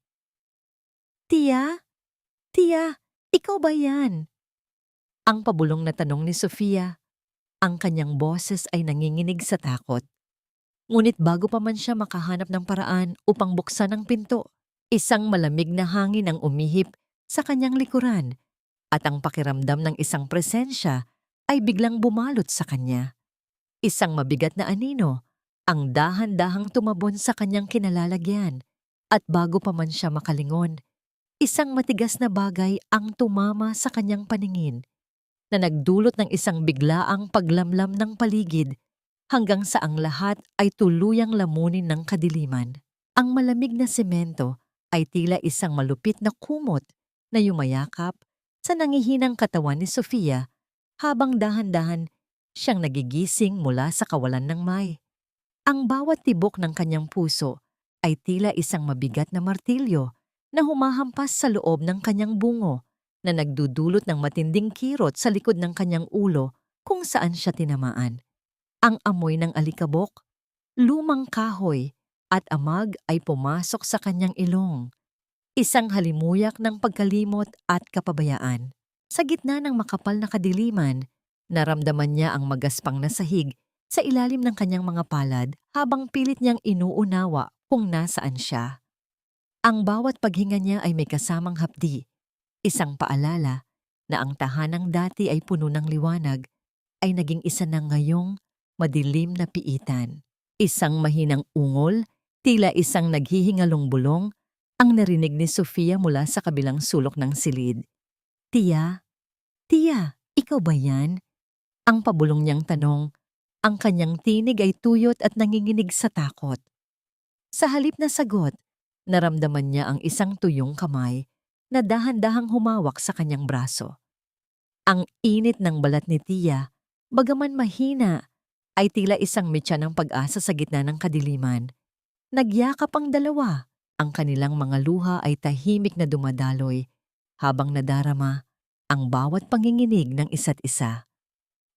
Tia? Tia, ikaw ba yan? Ang pabulong na tanong ni Sofia. Ang kanyang boses ay nanginginig sa takot. Ngunit bago pa man siya makahanap ng paraan upang buksan ang pinto, isang malamig na hangin ang umihip sa kanyang likuran at ang pakiramdam ng isang presensya ay biglang bumalot sa kanya. Isang mabigat na anino ang dahan-dahang tumabon sa kanyang kinalalagyan at bago pa man siya makalingon, isang matigas na bagay ang tumama sa kanyang paningin na nagdulot ng isang biglaang paglamlam ng paligid hanggang sa ang lahat ay tuluyang lamunin ng kadiliman. Ang malamig na semento ay tila isang malupit na kumot na yumayakap sa nangihinang katawan ni Sofia habang dahan-dahan siyang nagigising mula sa kawalan ng may. Ang bawat tibok ng kanyang puso ay tila isang mabigat na martilyo na humahampas sa loob ng kanyang bungo na nagdudulot ng matinding kirot sa likod ng kanyang ulo kung saan siya tinamaan. Ang amoy ng alikabok, lumang kahoy at amag ay pumasok sa kanyang ilong. Isang halimuyak ng pagkalimot at kapabayaan. Sa gitna ng makapal na kadiliman, naramdaman niya ang magaspang na sahig sa ilalim ng kanyang mga palad habang pilit niyang inuunawa kung nasaan siya. Ang bawat paghinga niya ay may kasamang hapdi, isang paalala na ang tahanang dati ay puno ng liwanag ay naging isa na ngayong madilim na piitan. Isang mahinang ungol, tila isang naghihingalong bulong, ang narinig ni Sofia mula sa kabilang sulok ng silid. Tia? Tia, ikaw ba yan? Ang pabulong niyang tanong. Ang kanyang tinig ay tuyot at nanginginig sa takot. Sa halip na sagot, naramdaman niya ang isang tuyong kamay na dahan-dahang humawak sa kanyang braso. Ang init ng balat ni Tia, bagaman mahina, ay tila isang mitya ng pag-asa sa gitna ng kadiliman. Nagyakap ang dalawa. Ang kanilang mga luha ay tahimik na dumadaloy habang nadarama ang bawat panginginig ng isa't isa.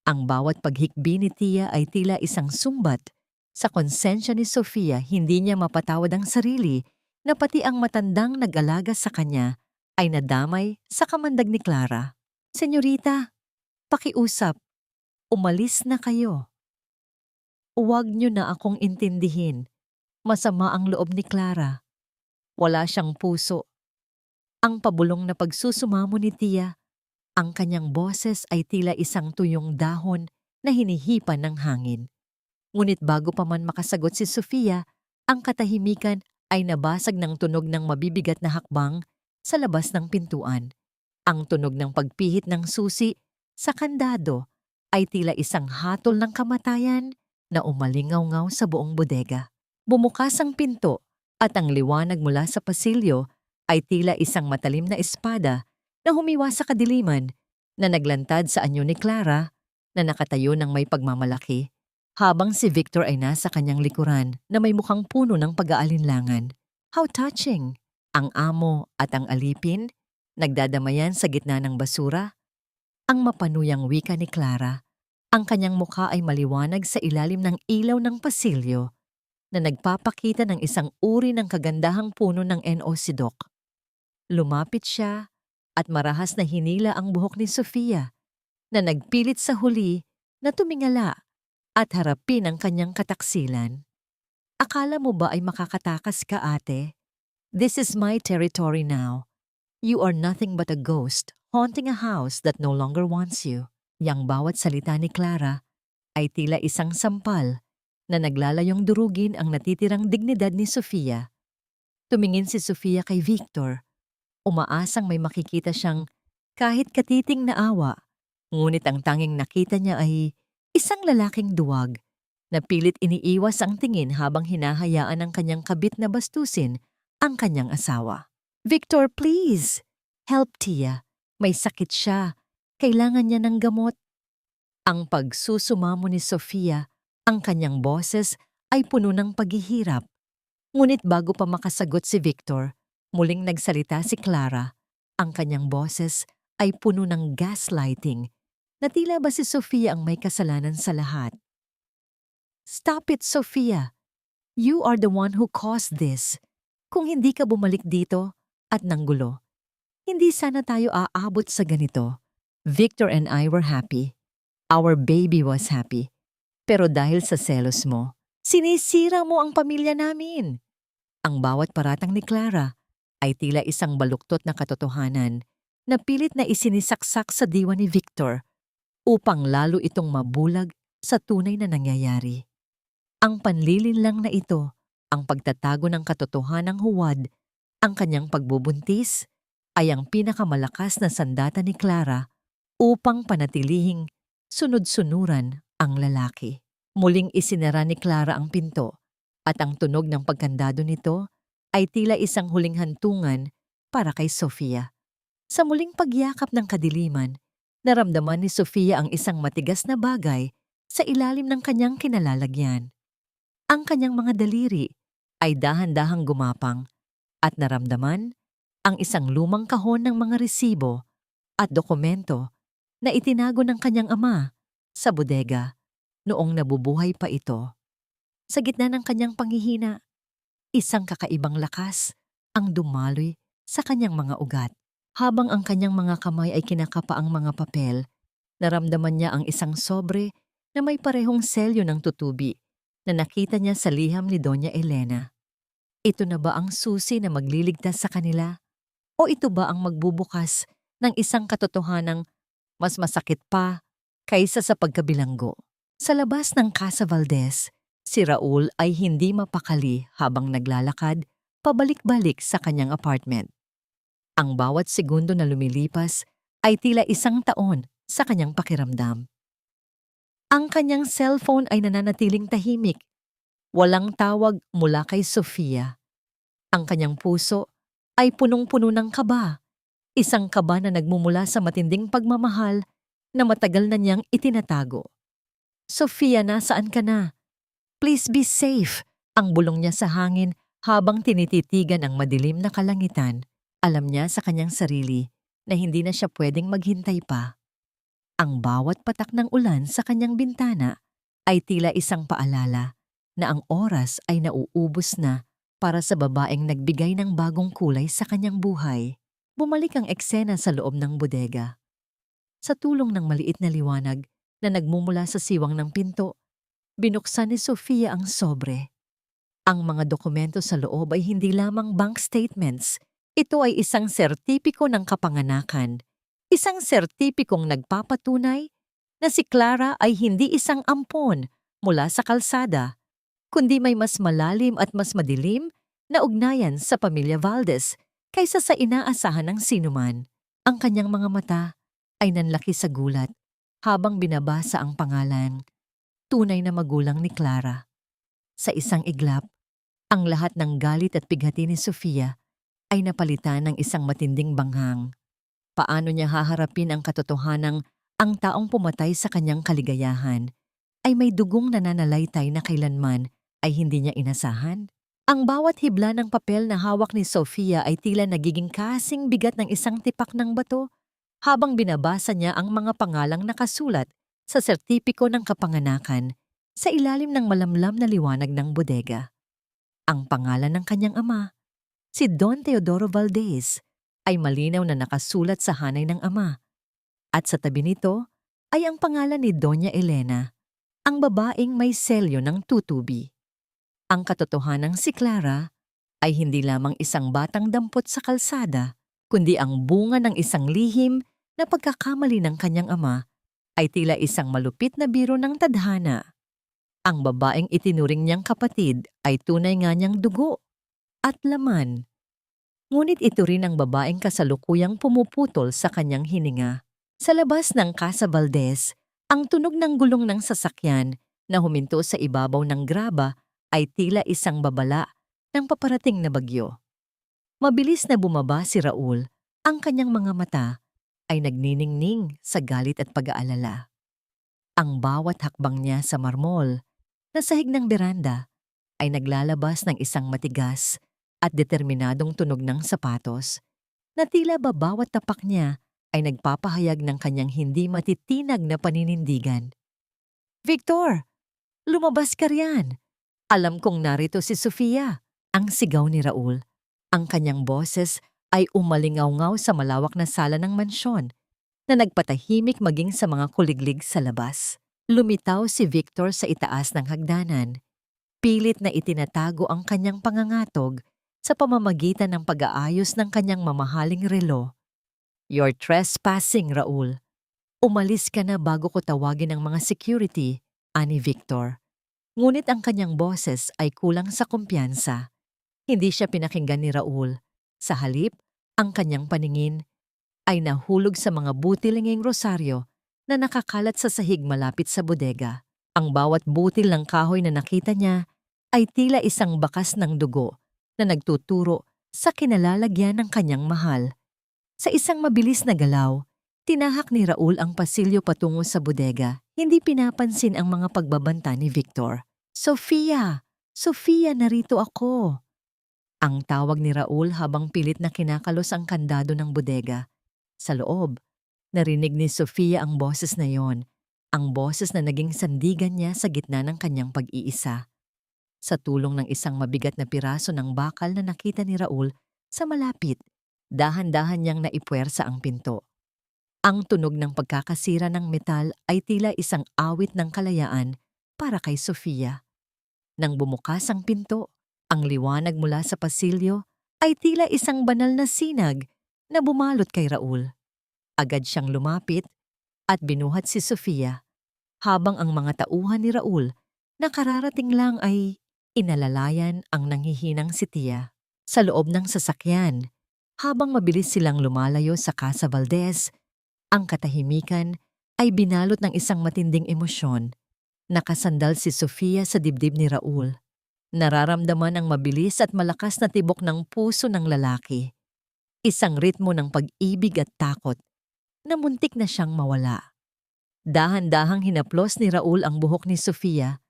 Ang bawat paghikbi ni Tia ay tila isang sumbat. Sa konsensya ni Sofia, hindi niya mapatawad ang sarili na pati ang matandang nag-alaga sa kanya ay nadamay sa kamandag ni Clara. Senyorita, pakiusap, umalis na kayo. Huwag niyo na akong intindihin. Masama ang loob ni Clara. Wala siyang puso. Ang pabulong na pagsusumamo ni Tia, ang kanyang boses ay tila isang tuyong dahon na hinihipan ng hangin. Ngunit bago pa man makasagot si Sofia, ang katahimikan ay nabasag ng tunog ng mabibigat na hakbang sa labas ng pintuan. Ang tunog ng pagpihit ng susi sa kandado ay tila isang hatol ng kamatayan na umalingaw-ngaw sa buong bodega. Bumukas ang pinto at ang liwanag mula sa pasilyo ay tila isang matalim na espada na humiwa sa kadiliman na naglantad sa anyo ni Clara na nakatayo ng may pagmamalaki habang si Victor ay nasa kanyang likuran na may mukhang puno ng pag-aalinlangan. How touching! Ang amo at ang alipin nagdadamayan sa gitna ng basura. Ang mapanuyang wika ni Clara. Ang kanyang mukha ay maliwanag sa ilalim ng ilaw ng pasilyo na nagpapakita ng isang uri ng kagandahang puno ng N.O. Lumapit siya at marahas na hinila ang buhok ni Sofia na nagpilit sa huli na tumingala at harapin ang kanyang kataksilan. Akala mo ba ay makakatakas ka, ate? This is my territory now. You are nothing but a ghost haunting a house that no longer wants you. Yang bawat salita ni Clara ay tila isang sampal na naglalayong durugin ang natitirang dignidad ni Sofia. Tumingin si Sofia kay Victor, umaasang may makikita siyang kahit katiting na awa, ngunit ang tanging nakita niya ay isang lalaking duwag na pilit iniiwas ang tingin habang hinahayaan ng kanyang kabit na bastusin ang kanyang asawa. Victor, please! Help Tia. May sakit siya. Kailangan niya ng gamot. Ang pagsusumamo ni Sofia, ang kanyang boses ay puno ng paghihirap. Ngunit bago pa makasagot si Victor, muling nagsalita si Clara. Ang kanyang boses ay puno ng gaslighting na tila ba si Sofia ang may kasalanan sa lahat. Stop it, Sofia. You are the one who caused this. Kung hindi ka bumalik dito at nanggulo, hindi sana tayo aabot sa ganito. Victor and I were happy. Our baby was happy. Pero dahil sa selos mo, sinisira mo ang pamilya namin. Ang bawat paratang ni Clara ay tila isang baluktot na katotohanan na pilit na isinisaksak sa diwa ni Victor upang lalo itong mabulag sa tunay na nangyayari. Ang panlilinlang na ito, ang pagtatago ng katotohanang huwad, ang kanyang pagbubuntis, ay ang pinakamalakas na sandata ni Clara upang panatilihing sunod-sunuran ang lalaki. Muling isinara ni Clara ang pinto at ang tunog ng pagkandado nito ay tila isang huling hantungan para kay Sofia. Sa muling pagyakap ng kadiliman, naramdaman ni Sofia ang isang matigas na bagay sa ilalim ng kanyang kinalalagyan. Ang kanyang mga daliri ay dahan-dahang gumapang at naramdaman ang isang lumang kahon ng mga resibo at dokumento na itinago ng kanyang ama sa bodega noong nabubuhay pa ito. Sa gitna ng kanyang panghihina, isang kakaibang lakas ang dumaloy sa kanyang mga ugat. Habang ang kanyang mga kamay ay kinakapa ang mga papel, naramdaman niya ang isang sobre na may parehong selyo ng tutubi na nakita niya sa liham ni Doña Elena. Ito na ba ang susi na magliligtas sa kanila? O ito ba ang magbubukas ng isang katotohanang mas masakit pa kaysa sa pagkabilanggo? Sa labas ng Casa Valdez, si Raul ay hindi mapakali habang naglalakad pabalik-balik sa kanyang apartment. Ang bawat segundo na lumilipas ay tila isang taon sa kanyang pakiramdam. Ang kanyang cellphone ay nananatiling tahimik. Walang tawag mula kay Sofia. Ang kanyang puso ay punong-puno ng kaba. Isang kaba na nagmumula sa matinding pagmamahal na matagal na niyang itinatago. Sofia, nasaan ka na? Please be safe. Ang bulong niya sa hangin habang tinititigan ang madilim na kalangitan. Alam niya sa kanyang sarili na hindi na siya pwedeng maghintay pa. Ang bawat patak ng ulan sa kanyang bintana ay tila isang paalala na ang oras ay nauubos na para sa babaeng nagbigay ng bagong kulay sa kanyang buhay. Bumalik ang eksena sa loob ng bodega. Sa tulong ng maliit na liwanag na nagmumula sa siwang ng pinto, binuksan ni Sofia ang sobre. Ang mga dokumento sa loob ay hindi lamang bank statements. Ito ay isang sertipiko ng kapanganakan. Isang sertipikong nagpapatunay na si Clara ay hindi isang ampon mula sa kalsada, kundi may mas malalim at mas madilim na ugnayan sa pamilya Valdez kaysa sa inaasahan ng sinuman. Ang kanyang mga mata ay nanlaki sa gulat habang binabasa ang pangalan, tunay na magulang ni Clara. Sa isang iglap, ang lahat ng galit at bighati ni Sofia ay napalitan ng isang matinding banghang. Paano niya haharapin ang katotohanang ang taong pumatay sa kanyang kaligayahan ay may dugong nananalaytay na kailanman ay hindi niya inasahan? Ang bawat hibla ng papel na hawak ni Sofia ay tila nagiging kasing bigat ng isang tipak ng bato habang binabasa niya ang mga pangalang nakasulat sa sertipiko ng kapanganakan sa ilalim ng malamlam na liwanag ng bodega. Ang pangalan ng kanyang ama, si Don Teodoro Valdez, ay malinaw na nakasulat sa hanay ng ama. At sa tabi nito ay ang pangalan ni Doña Elena, ang babaeng may selyo ng tutubi. Ang katotohanang si Clara ay hindi lamang isang batang dampot sa kalsada, kundi ang bunga ng isang lihim na pagkakamali ng kanyang ama ay tila isang malupit na biro ng tadhana. Ang babaeng itinuring niyang kapatid ay tunay nga niyang dugo at laman. Ngunit ito rin ang babaeng kasalukuyang pumuputol sa kanyang hininga. Sa labas ng Casa Valdez, ang tunog ng gulong ng sasakyan na huminto sa ibabaw ng graba ay tila isang babala ng paparating na bagyo. Mabilis na bumaba si Raul, ang kanyang mga mata ay nagniningning sa galit at pag-aalala. Ang bawat hakbang niya sa marmol na sahig ng beranda ay naglalabas ng isang matigas at determinadong tunog ng sapatos na tila ba bawat tapak niya ay nagpapahayag ng kanyang hindi matitinag na paninindigan. "Victor! Lumabas ka riyan! Alam kong narito si Sofia!" Ang sigaw ni Raul. Ang kanyang boses ay umalingaw-ngaw sa malawak na sala ng mansyon na nagpatahimik maging sa mga kuliglig sa labas. Lumitaw si Victor sa itaas ng hagdanan. Pilit na itinatago ang kanyang pangangatog sa pamamagitan ng pag-aayos ng kanyang mamahaling relo. "You're trespassing, Raul. Umalis ka na bago ko tawagin ang mga security," ani Victor. Ngunit ang kanyang boses ay kulang sa kumpiyansa. Hindi siya pinakinggan ni Raul. Sa halip, ang kanyang paningin ay nahulog sa mga butilinging rosaryo na nakakalat sa sahig malapit sa bodega. Ang bawat butil ng kahoy na nakita niya ay tila isang bakas ng dugo na nagtuturo sa kinalalagyan ng kanyang mahal. Sa isang mabilis na galaw, tinahak ni Raul ang pasilyo patungo sa bodega. Hindi pinapansin ang mga pagbabanta ni Victor. "Sofia! Sofia, narito ako!" Ang tawag ni Raul habang pilit na kinakalos ang kandado ng bodega. Sa loob, narinig ni Sofia ang boses na yon, ang boses na naging sandigan niya sa gitna ng kanyang pag-iisa. Sa tulong ng isang mabigat na piraso ng bakal na nakita ni Raul sa malapit, dahan-dahan niyang naipuwersa ang pinto. Ang tunog ng pagkakasira ng metal ay tila isang awit ng kalayaan para kay Sofia. Nang bumukas ang pinto, ang liwanag mula sa pasilyo ay tila isang banal na sinag na bumalot kay Raul. Agad siyang lumapit at binuhat si Sofia, habang ang mga tauhan ni Raul na kararating lang ay inalalayan ang nanghihinang si Tia. Sa loob ng sasakyan, habang mabilis silang lumalayo sa Casa Valdez, ang katahimikan ay binalot ng isang matinding emosyon. Nakasandal si Sofia sa dibdib ni Raul. Nararamdaman ang mabilis at malakas na tibok ng puso ng lalaki. Isang ritmo ng pag-ibig at takot na muntik na siyang mawala. Dahan-dahang hinaplos ni Raul ang buhok ni Sofia.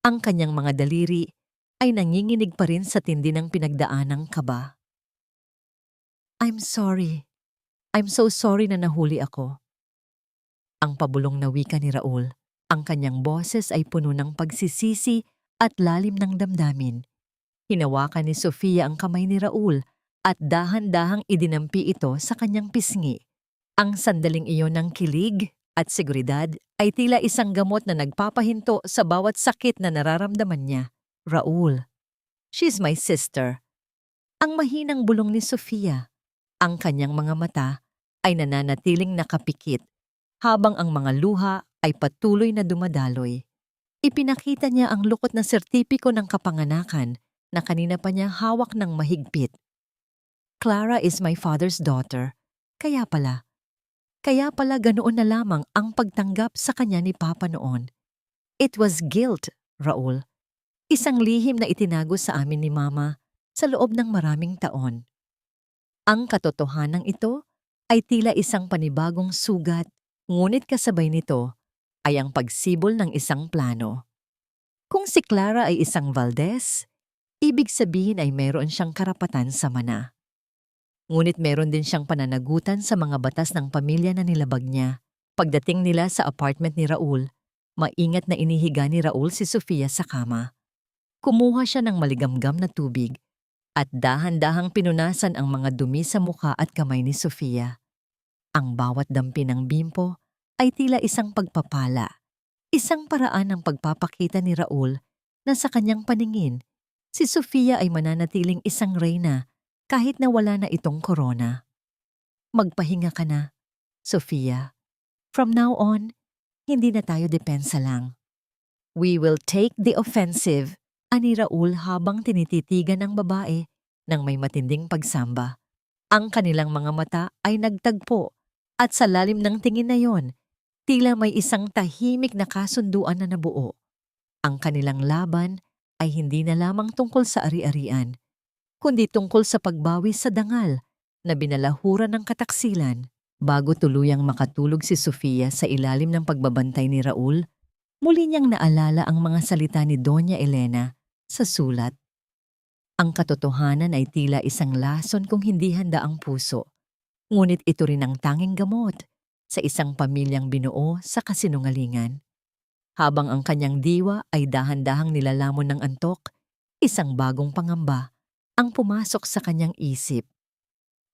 Ang kanyang mga daliri ay nanginginig pa rin sa tindi ng pinagdaanang kaba. "I'm sorry. I'm so sorry na nahuli ako." Ang pabulong na wika ni Raul. Ang kanyang boses ay puno ng pagsisisi at lalim ng damdamin. Hinawakan ni Sofia ang kamay ni Raul at dahan-dahang idinampi ito sa kanyang pisngi. Ang sandaling iyon ng kilig at seguridad ay tila isang gamot na nagpapahinto sa bawat sakit na nararamdaman niya. "Raul, she's my sister." Ang mahinang bulong ni Sofia. Ang kanyang mga mata ay nananatiling nakapikit habang ang mga luha ay patuloy na dumadaloy. Ipinakita niya ang lukot na sertipiko ng kapanganakan na kanina pa niya hawak ng mahigpit. "Clara is my father's daughter. Kaya pala ganoon na lamang ang pagtanggap sa kanya ni Papa noon. It was guilt, Raul. Isang lihim na itinago sa amin ni Mama sa loob ng maraming taon." Ang katotohanan ito ay tila isang panibagong sugat, ngunit kasabay nito ay ang pagsibol ng isang plano. Kung si Clara ay isang Valdez, ibig sabihin ay mayroon siyang karapatan sa mana. Ngunit meron din siyang pananagutan sa mga batas ng pamilya na nilabag niya. Pagdating nila sa apartment ni Raul, maingat na inihiga ni Raul si Sofia sa kama. Kumuha siya ng maligamgam na tubig at dahan-dahang pinunasan ang mga dumi sa mukha at kamay ni Sofia. Ang bawat dampi ng bimpo ay tila isang pagpapala, isang paraan ng pagpapakita ni Raul na sa kanyang paningin, si Sofia ay mananatiling isang reyna kahit na wala na itong korona. Magpahinga ka na, Sofia. From now on, hindi na tayo depensa lang. We will take the offensive, ani Raul habang tinititigan ng babae ng may matinding pagsamba. Ang kanilang mga mata ay nagtagpo at sa lalim ng tingin na yon, tila may isang tahimik na kasunduan na nabuo. Ang kanilang laban ay hindi na lamang tungkol sa ari-arian, kundi tungkol sa pagbawi sa dangal na binalahuran ng kataksilan. Bago tuluyang makatulog si Sofia sa ilalim ng pagbabantay ni Raul, muli niyang naalala ang mga salita ni Doña Elena sa sulat. Ang katotohanan ay tila isang lason kung hindi handa ang puso, ngunit ito rin ang tanging gamot sa isang pamilyang binuo sa kasinungalingan. Habang ang kanyang diwa ay dahan-dahang nilalamon ng antok, isang bagong pangamba ang pumasok sa kanyang isip.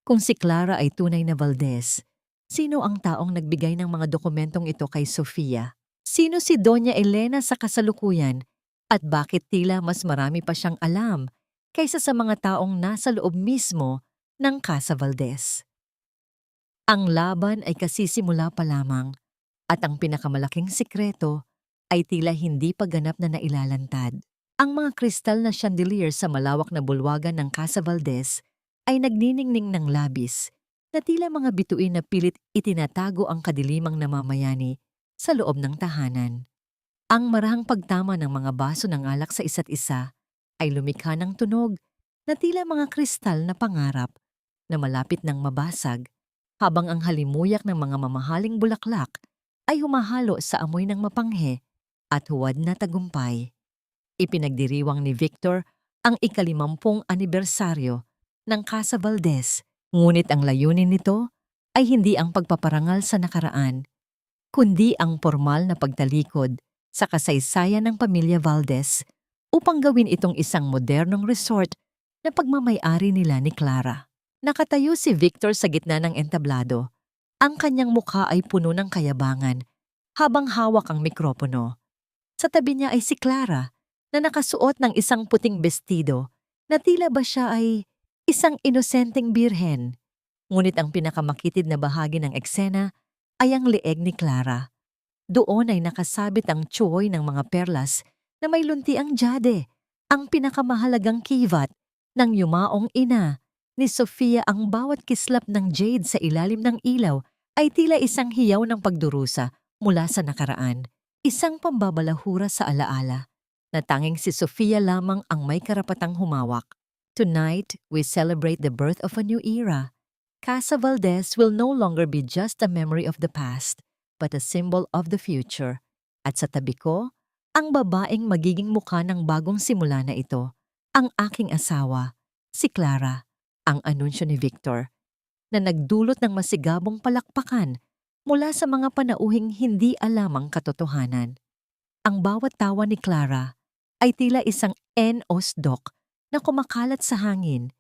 Kung si Clara ay tunay na Valdez, sino ang taong nagbigay ng mga dokumentong ito kay Sofia? Sino si Doña Elena sa kasalukuyan? At bakit tila mas marami pa siyang alam kaysa sa mga taong nasa loob mismo ng Casa Valdez? Ang laban ay kasisimula pa lamang at ang pinakamalaking sikreto ay tila hindi pa ganap na nailalantad. Ang mga kristal na chandelier sa malawak na bulwagan ng Casa Valdez ay nagniningning ng labis na tila mga bituin na pilit itinatago ang kadilimang namamayani sa loob ng tahanan. Ang marahang pagtama ng mga baso ng alak sa isa't isa ay lumikha ng tunog na tila mga kristal na pangarap na malapit ng mabasag habang ang halimuyak ng mga mamahaling bulaklak ay humahalo sa amoy ng mapanghe at huwad na tagumpay. Ipinagdiriwang ni Victor ang ika-50 anibersaryo ng Casa Valdez. Ngunit ang layunin nito ay hindi ang pagpaparangal sa nakaraan, kundi ang formal na pagtalikod sa kasaysayan ng pamilya Valdez upang gawin itong isang modernong resort na pagmamay-ari nila ni Clara. Nakatayo si Victor sa gitna ng entablado. Ang kanyang mukha ay puno ng kayabangan habang hawak ang mikropono. Sa tabi niya ay si Clara na nakasuot ng isang puting bestido na tila ba siya ay isang inosenteng birhen. Ngunit ang pinakamakitid na bahagi ng eksena ay ang leeg ni Clara. Doon ay nakasabit ang tsuoy ng mga perlas na may luntiang jade, ang pinakamahalagang kivat ng yumaong ina ni Sofia. Ang bawat kislap ng jade sa ilalim ng ilaw ay tila isang hiyaw ng pagdurusa mula sa nakaraan, isang pambabalahura sa alaala na tanging si Sofia lamang ang may karapatang humawak. Tonight, we celebrate the birth of a new era. Casa Valdez will no longer be just a memory of the past, but a symbol of the future. At sa tabi ko, ang babaeng magiging mukha ng bagong simula na ito, ang aking asawa, si Clara, ang anunsyo ni Victor, na nagdulot ng masigabong palakpakan mula sa mga panauhing hindi alamang katotohanan. Ang bawat tawa ni Clara ay tila isang N-osdok na kumakalat sa hangin,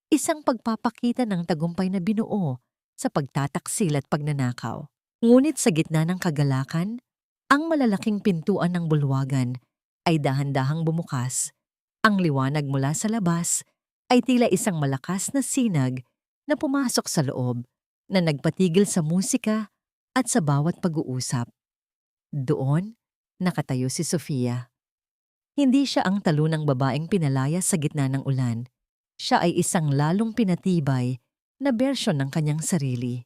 isang pagpapakita ng tagumpay na binuo sa pagtataksil at pagnanakaw. Ngunit sa gitna ng kagalakan, ang malalaking pintuan ng bulwagan ay dahan-dahang bumukas. Ang liwanag mula sa labas ay tila isang malakas na sinag na pumasok sa loob, na nagpatigil sa musika at sa bawat pag-uusap. Doon, nakatayo si Sofia. Hindi siya ang talunang babaeng pinalaya sa gitna ng ulan. Siya ay isang lalong pinatibay na bersyon ng kanyang sarili.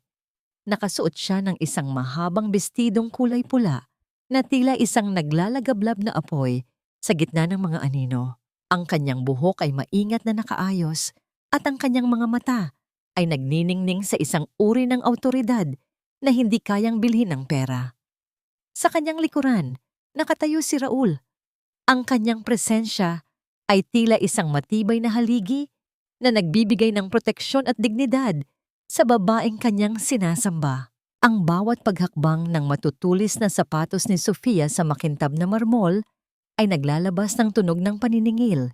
Nakasuot siya ng isang mahabang bestidong kulay pula na tila isang naglalagablab na apoy sa gitna ng mga anino. Ang kanyang buhok ay maingat na nakaayos at ang kanyang mga mata ay nagniningning sa isang uri ng awtoridad na hindi kayang bilhin ng pera. Sa kanyang likuran, nakatayo si Raul. Ang kanyang presensya ay tila isang matibay na haligi na nagbibigay ng proteksyon at dignidad sa babaeng kanyang sinasamba. Ang bawat paghakbang ng matutulis na sapatos ni Sofia sa makintab na marmol ay naglalabas ng tunog ng paniningil,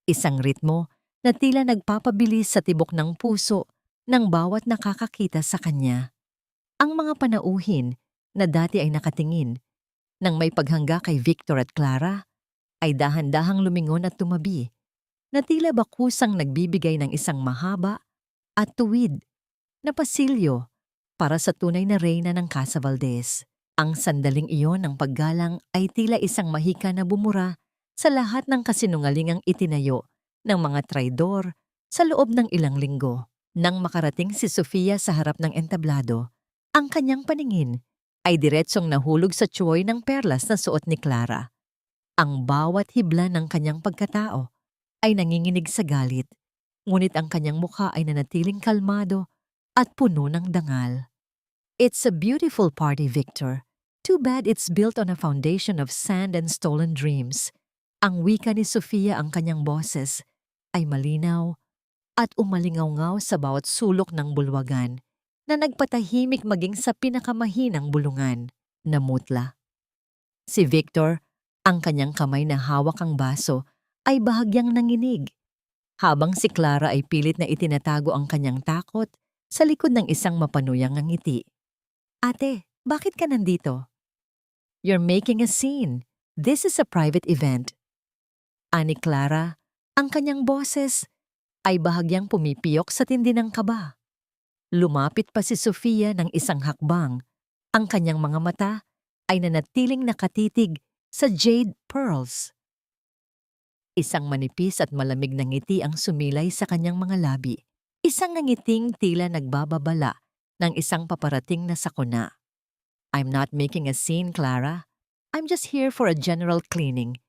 isang ritmo na tila nagpapabilis sa tibok ng puso ng bawat nakakakita sa kanya. Ang mga panauhin na dati ay nakatingin nang may paghangga kay Victor at Clara ay dahan-dahang lumingon at tumabi, na tila ba kusang nagbibigay ng isang mahaba at tuwid na pasilyo para sa tunay na reyna ng Casa Valdez. Ang sandaling iyon ng paggalang ay tila isang mahika na bumura sa lahat ng kasinungalingang itinayo ng mga traidor sa loob ng ilang linggo. Nang makarating si Sofia sa harap ng entablado, ang kanyang paningin ay diretsong nahulog sa tsuoy ng perlas na suot ni Clara. Ang bawat hibla ng kanyang pagkatao ay nanginginig sa galit, ngunit ang kanyang mukha ay nanatiling kalmado at puno ng dangal. It's a beautiful party, Victor. Too bad it's built on a foundation of sand and stolen dreams. Ang wika ni Sofia, ang kanyang boses, ay malinaw at umalingaw-ngaw sa bawat sulok ng bulwagan na nagpatahimik maging sa pinakamahinang bulungan. Namutla. Si Victor, ang kanyang kamay na hawak ang baso, ay bahagyang nanginig, habang si Clara ay pilit na itinatago ang kanyang takot sa likod ng isang mapanuyang ngiti. Ate, bakit ka nandito? You're making a scene. This is a private event. Ani Clara, ang kanyang boses ay bahagyang pumipiyok sa tindi ng kaba. Lumapit pa si Sofia ng isang hakbang. Ang kanyang mga mata ay nanatiling nakatitig sa jade pearls. Isang manipis at malamig na ngiti ang sumilay sa kanyang mga labi. Isang ngiting tila nagbababala ng isang paparating na sakuna. I'm not making a scene, Clara. I'm just here for a general cleaning.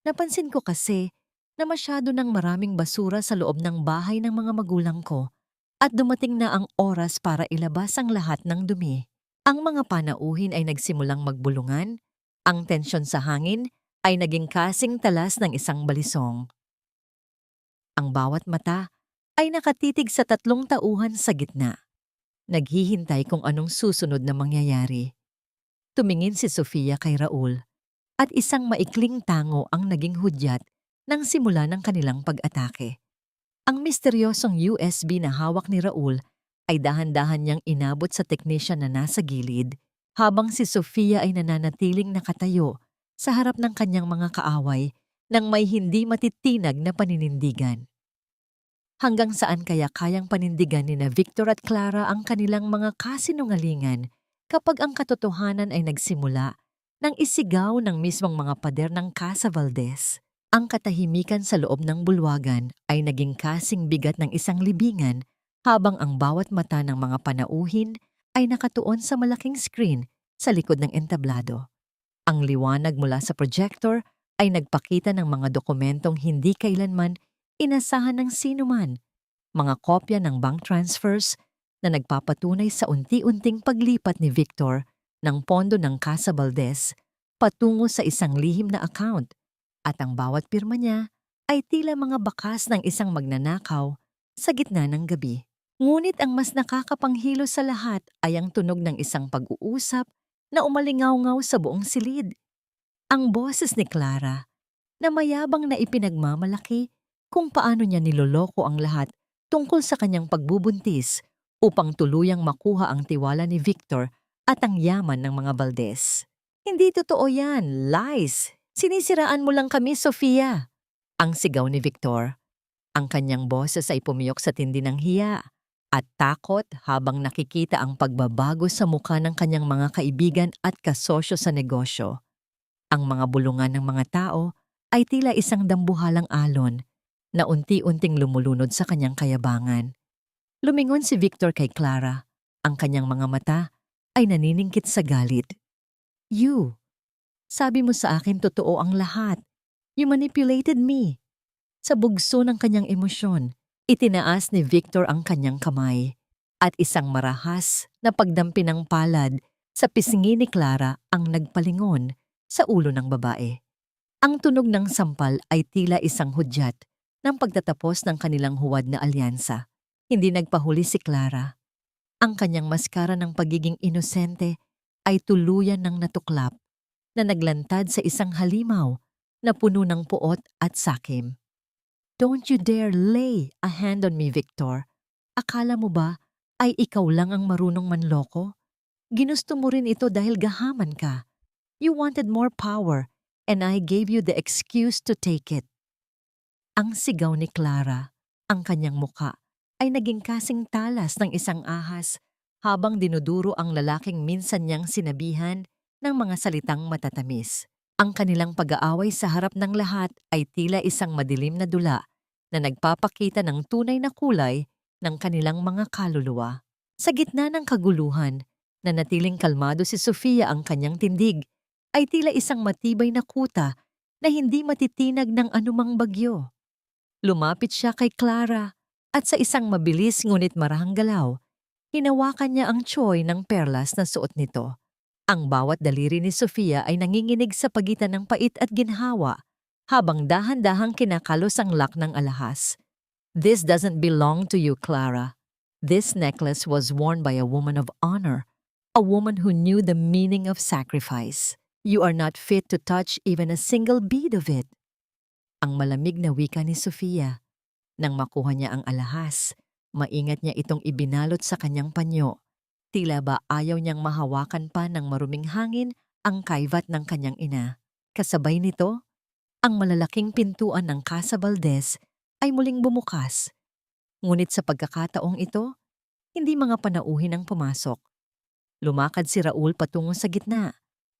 Napansin ko kasi na masyado ng maraming basura sa loob ng bahay ng mga magulang ko at dumating na ang oras para ilabas ang lahat ng dumi. Ang mga panauhin ay nagsimulang magbulungan, ang tensyon sa hangin ay naging kasing talas ng isang balisong. Ang bawat mata ay nakatitig sa tatlong tauhan sa gitna, naghihintay kung anong susunod na mangyayari. Tumingin si Sofia kay Raul at isang maikling tango ang naging hudyat ng simula ng kanilang pag-atake. Ang misteryosong USB na hawak ni Raul ay dahan-dahan niyang inabot sa teknisyan na nasa gilid, habang si Sofia ay nananatiling nakatayo sa harap ng kanyang mga kaaway nang may hindi matitinag na paninindigan. Hanggang saan kaya kayang panindigan ni na Victor at Clara ang kanilang mga kasinungalingan kapag ang katotohanan ay nagsimula nang isigaw ng mismong mga pader ng Casa Valdez? Ang katahimikan sa loob ng bulwagan ay naging kasing bigat ng isang libingan, habang ang bawat mata ng mga panauhin ay nakatuon sa malaking screen sa likod ng entablado. Ang liwanag mula sa projector ay nagpakita ng mga dokumentong hindi kailanman inasahan ng sinuman, mga kopya ng bank transfers na nagpapatunay sa unti-unting paglipat ni Victor ng pondo ng Casa Valdez patungo sa isang lihim na account, at ang bawat pirma niya ay tila mga bakas ng isang magnanakaw sa gitna ng gabi. Ngunit ang mas nakakapanghilo sa lahat ay ang tunog ng isang pag-uusap na umalingaw-ngaw sa buong silid. Ang boses ni Clara na mayabang na ipinagmamalaki kung paano niya niloloko ang lahat tungkol sa kanyang pagbubuntis upang tuluyang makuha ang tiwala ni Victor at ang yaman ng mga Valdez. Hindi totoo yan, lies. Sinisiraan mo lang kami, Sofia. Ang sigaw ni Victor. Ang kanyang boses ay pumiyok sa tindi ng hiya at takot habang nakikita ang pagbabago sa mukha ng kanyang mga kaibigan at kasosyo sa negosyo. Ang mga bulungan ng mga tao ay tila isang dambuhalang alon na unti-unting lumulunod sa kanyang kayabangan. Lumingon si Victor kay Clara. Ang kanyang mga mata ay naniningkit sa galit. You, sabi mo sa akin totoo ang lahat. You manipulated me. Sa bugso ng kanyang emosyon, itinaas ni Victor ang kanyang kamay at isang marahas na pagdampi ng palad sa pisngi ni Clara ang nagpalingon sa ulo ng babae. Ang tunog ng sampal ay tila isang hudyat ng pagtatapos ng kanilang huwad na alyansa. Hindi nagpahuli si Clara. Ang kanyang maskara ng pagiging inosente ay tuluyan ng natuklap na naglantad sa isang halimaw na puno ng puot at sakim. Don't you dare lay a hand on me, Victor. Akala mo ba ay ikaw lang ang marunong manloko? Ginusto mo rin ito dahil gahaman ka. You wanted more power and I gave you the excuse to take it. Ang sigaw ni Clara, ang kanyang muka, ay naging kasing talas ng isang ahas habang dinuduro ang lalaking minsan niyang sinabihan ng mga salitang matatamis. Ang kanilang pag-aaway sa harap ng lahat ay tila isang madilim na dula na nagpapakita ng tunay na kulay ng kanilang mga kaluluwa. Sa gitna ng kaguluhan, nanatiling kalmado si Sofia, ang kanyang tindig ay tila isang matibay na kuta na hindi matitinag ng anumang bagyo. Lumapit siya kay Clara at sa isang mabilis ngunit marahang galaw, hinawakan niya ang tsoy ng perlas na suot nito. Ang bawat daliri ni Sofia ay nanginginig sa pagitan ng pait at ginhawa habang dahan-dahang kinakalos ang lock ng alahas. This doesn't belong to you, Clara. This necklace was worn by a woman of honor, a woman who knew the meaning of sacrifice. You are not fit to touch even a single bead of it. Ang malamig na wika ni Sofia. Nang makuha niya ang alahas, maingat niya itong ibinalot sa kanyang panyo. Tila ba ayaw niyang mahawakan pa ng maruming hangin ang kaivat ng kanyang ina. Kasabay nito, ang malalaking pintuan ng Casa Valdez ay muling bumukas. Ngunit sa pagkakataong ito, hindi mga panauhin ang pumasok. Lumakad si Raul patungo sa gitna.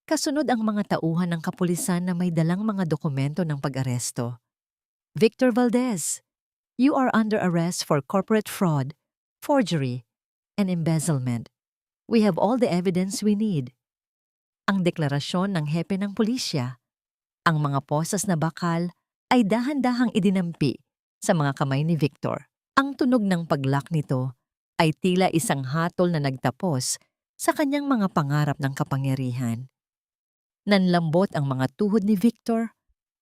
Kasunod ang mga tauhan ng kapulisan na may dalang mga dokumento ng pag-aresto. Victor Valdez, you are under arrest for corporate fraud, forgery, and embezzlement. We have all the evidence we need. Ang deklarasyon ng hepe ng pulisya. Ang mga posas na bakal ay dahan-dahang idinampi sa mga kamay ni Victor. Ang tunog ng paglock nito ay tila isang hatol na nagtapos sa kanyang mga pangarap ng kapangyarihan. Nanlambot ang mga tuhod ni Victor.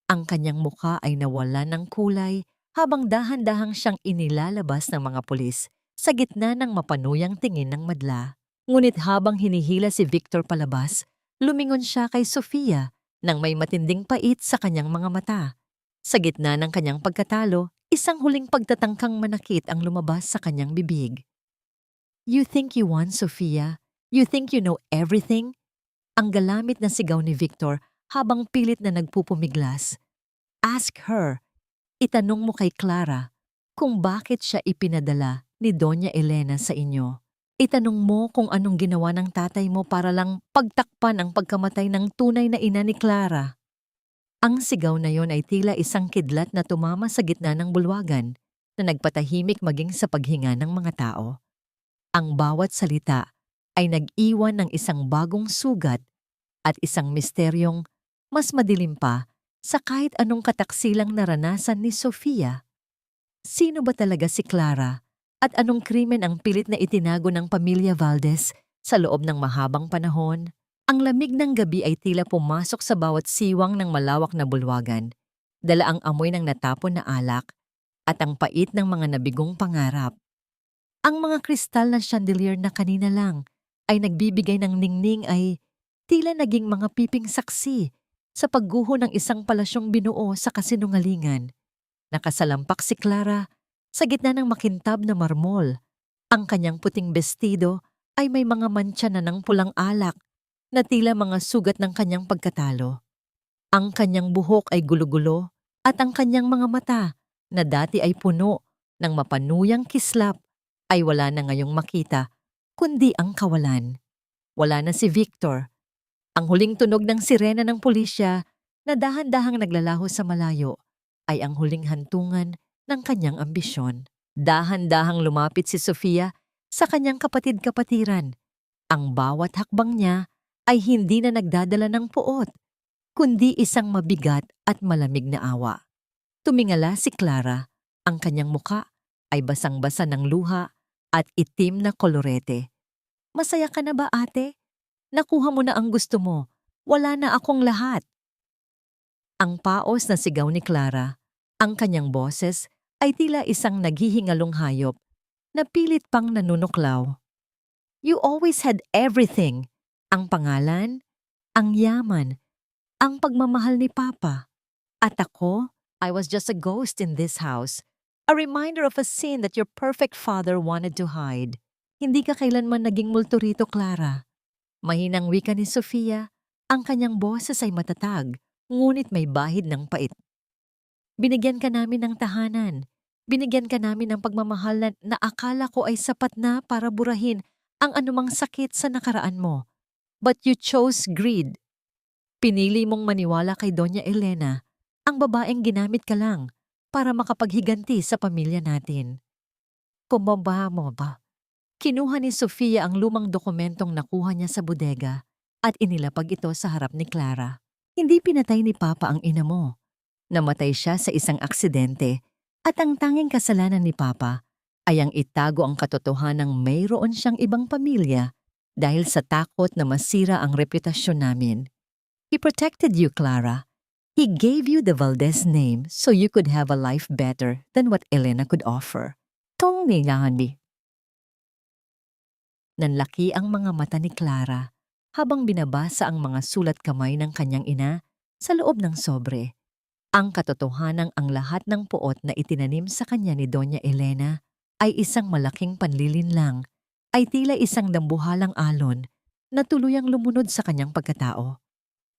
Ang kanyang muka ay nawalan ng kulay habang dahan-dahang siyang inilalabas ng mga pulis sa gitna ng mapanuyang tingin ng madla. Ngunit habang hinihila si Victor palabas, lumingon siya kay Sofia nang may matinding pait sa kanyang mga mata. Sa gitna ng kanyang pagkatalo, isang huling pagtatangkang manakit ang lumabas sa kanyang bibig. You think you won, Sofia? You think you know everything? Ang galamit na sigaw ni Victor habang pilit na nagpupumiglas. Ask her. Itanong mo kay Clara kung bakit siya ipinadala ni Doña Elena sa inyo. Itanong mo kung anong ginawa ng tatay mo para lang pagtakpan ang pagkamatay ng tunay na ina ni Clara. Ang sigaw na yon ay tila isang kidlat na tumama sa gitna ng bulwagan na nagpatahimik maging sa paghinga ng mga tao. Ang bawat salita ay nag-iwan ng isang bagong sugat at isang misteryong mas madilim pa sa kahit anong kataksilang naranasan ni Sofia. Sino ba talaga si Clara? At anong krimen ang pilit na itinago ng pamilya Valdez sa loob ng mahabang panahon? Ang lamig ng gabi ay tila pumasok sa bawat siwang ng malawak na bulwagan, dala ang amoy ng natapon na alak at ang pait ng mga nabigong pangarap. Ang mga kristal na chandelier na kanina lang ay nagbibigay ng ningning ay tila naging mga piping saksi sa pagguho ng isang palasyong binuo sa kasinungalingan. Nakasalampak si Clara sa gitna ng makintab na marmol. Ang kanyang puting bestido ay may mga mantsa na ng pulang alak na tila mga sugat ng kanyang pagkatalo. Ang kanyang buhok ay gulo-gulo at ang kanyang mga mata na dati ay puno ng mapanuyang kislap ay wala na ngayong makita kundi ang kawalan. Wala na si Victor. Ang huling tunog ng sirena ng pulisya na dahan-dahang naglalaho sa malayo ay ang huling hantungan ng kanyang ambisyon. Dahan-dahang lumapit si Sofia sa kanyang kapatid-kapatiran. Ang bawat hakbang niya ay hindi na nagdadala ng puot, kundi isang mabigat at malamig na awa. Tumingala si Clara. Ang kanyang muka ay basang-basa ng luha at itim na kolorete. Masaya ka na ba, ate? Nakuha mo na ang gusto mo. Wala na akong lahat. Ang paos na sigaw ni Clara Ang kanyang boses ay tila isang naghihingalong hayop na pilit pang nanunuklaw. You always had everything. Ang pangalan, ang yaman, ang pagmamahal ni Papa. At ako, I was just a ghost in this house. A reminder of a sin that your perfect father wanted to hide. Hindi ka kailanman naging multo rito, Clara. Mahinang wika ni Sofia, ang kanyang boses ay matatag, ngunit may bahid ng pait. Binigyan ka namin ng tahanan. Binigyan ka namin ng pagmamahal na akala ko ay sapat na para burahin ang anumang sakit sa nakaraan mo. But you chose greed. Pinili mong maniwala kay Doña Elena, ang babaeng ginamit ka lang para makapaghiganti sa pamilya natin. Kumbaba mo ba? Kinuha ni Sofia ang lumang dokumentong nakuha niya sa bodega at inilapag ito sa harap ni Clara. Hindi pinatay ni Papa ang ina mo. Namatay siya sa isang aksidente at ang tanging kasalanan ni Papa ay ang itago ang katotohanang mayroon siyang ibang pamilya dahil sa takot na masira ang reputasyon namin. He protected you, Clara. He gave you the Valdez name so you could have a life better than what Elena could offer. Tong niyani. Nanlaki ang mga mata ni Clara habang binabasa ang mga sulat kamay ng kanyang ina sa loob ng sobre. Ang katotohanang ang lahat ng puot na itinanim sa kanya ni Doña Elena ay isang malaking panlilinlang, ay tila isang dambuhalang alon na tuluyang lumunod sa kanyang pagkatao.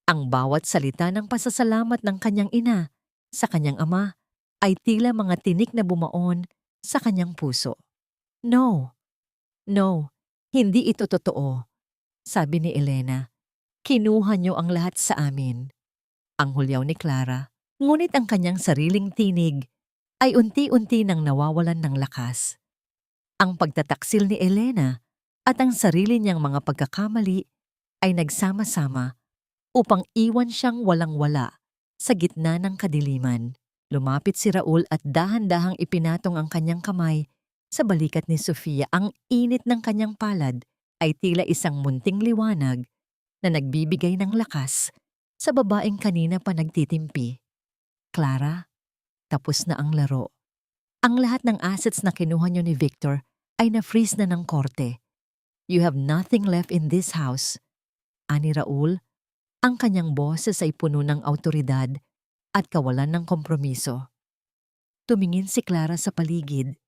Ang bawat salita ng pasasalamat ng kanyang ina sa kanyang ama ay tila mga tinik na bumaon sa kanyang puso. No, hindi ito totoo, sabi ni Elena. Kinuha niyo ang lahat sa amin. Ang hulyaw ni Clara, ngunit ang kanyang sariling tinig ay unti-unti nang nawawalan ng lakas. Ang pagtataksil ni Elena at ang sarili niyang mga pagkakamali ay nagsama-sama upang iwan siyang walang-wala sa gitna ng kadiliman. Lumapit si Raul at dahan-dahang ipinatong ang kanyang kamay sa balikat ni Sofia. Ang init ng kanyang palad ay tila isang munting liwanag na nagbibigay ng lakas sa babaeng kanina pa nagtitimpi. Clara, tapos na ang laro. Ang lahat ng assets na kinuha niyo ni Victor ay na-freeze na ng korte. You have nothing left in this house. Ani Raul, ang kanyang boses ay puno ng awtoridad at kawalan ng kompromiso. Tumingin si Clara sa paligid,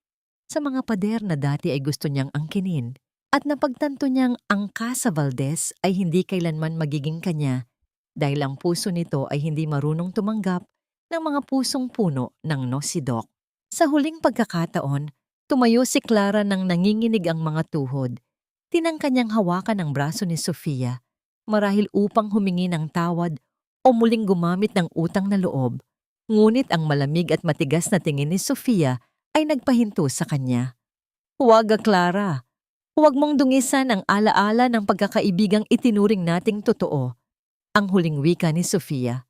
sa mga pader na dati ay gusto niyang angkinin, at napagtanto niyang ang Casa Valdez ay hindi kailanman magiging kanya dahil ang puso nito ay hindi marunong tumanggap ng mga pusong puno ng nosidok. Sa huling pagkakataon, tumayo si Clara nang nanginginig ang mga tuhod. Tinangka niyang hawakan ang braso ni Sofia, marahil upang humingi ng tawad o muling gumamit ng utang na loob. Ngunit ang malamig at matigas na tingin ni Sofia ay nagpahinto sa kanya. Huwag, Clara. Huwag mong dungisan ang alaala ng pagkakaibigang itinuring nating totoo. Ang huling wika ni Sofia.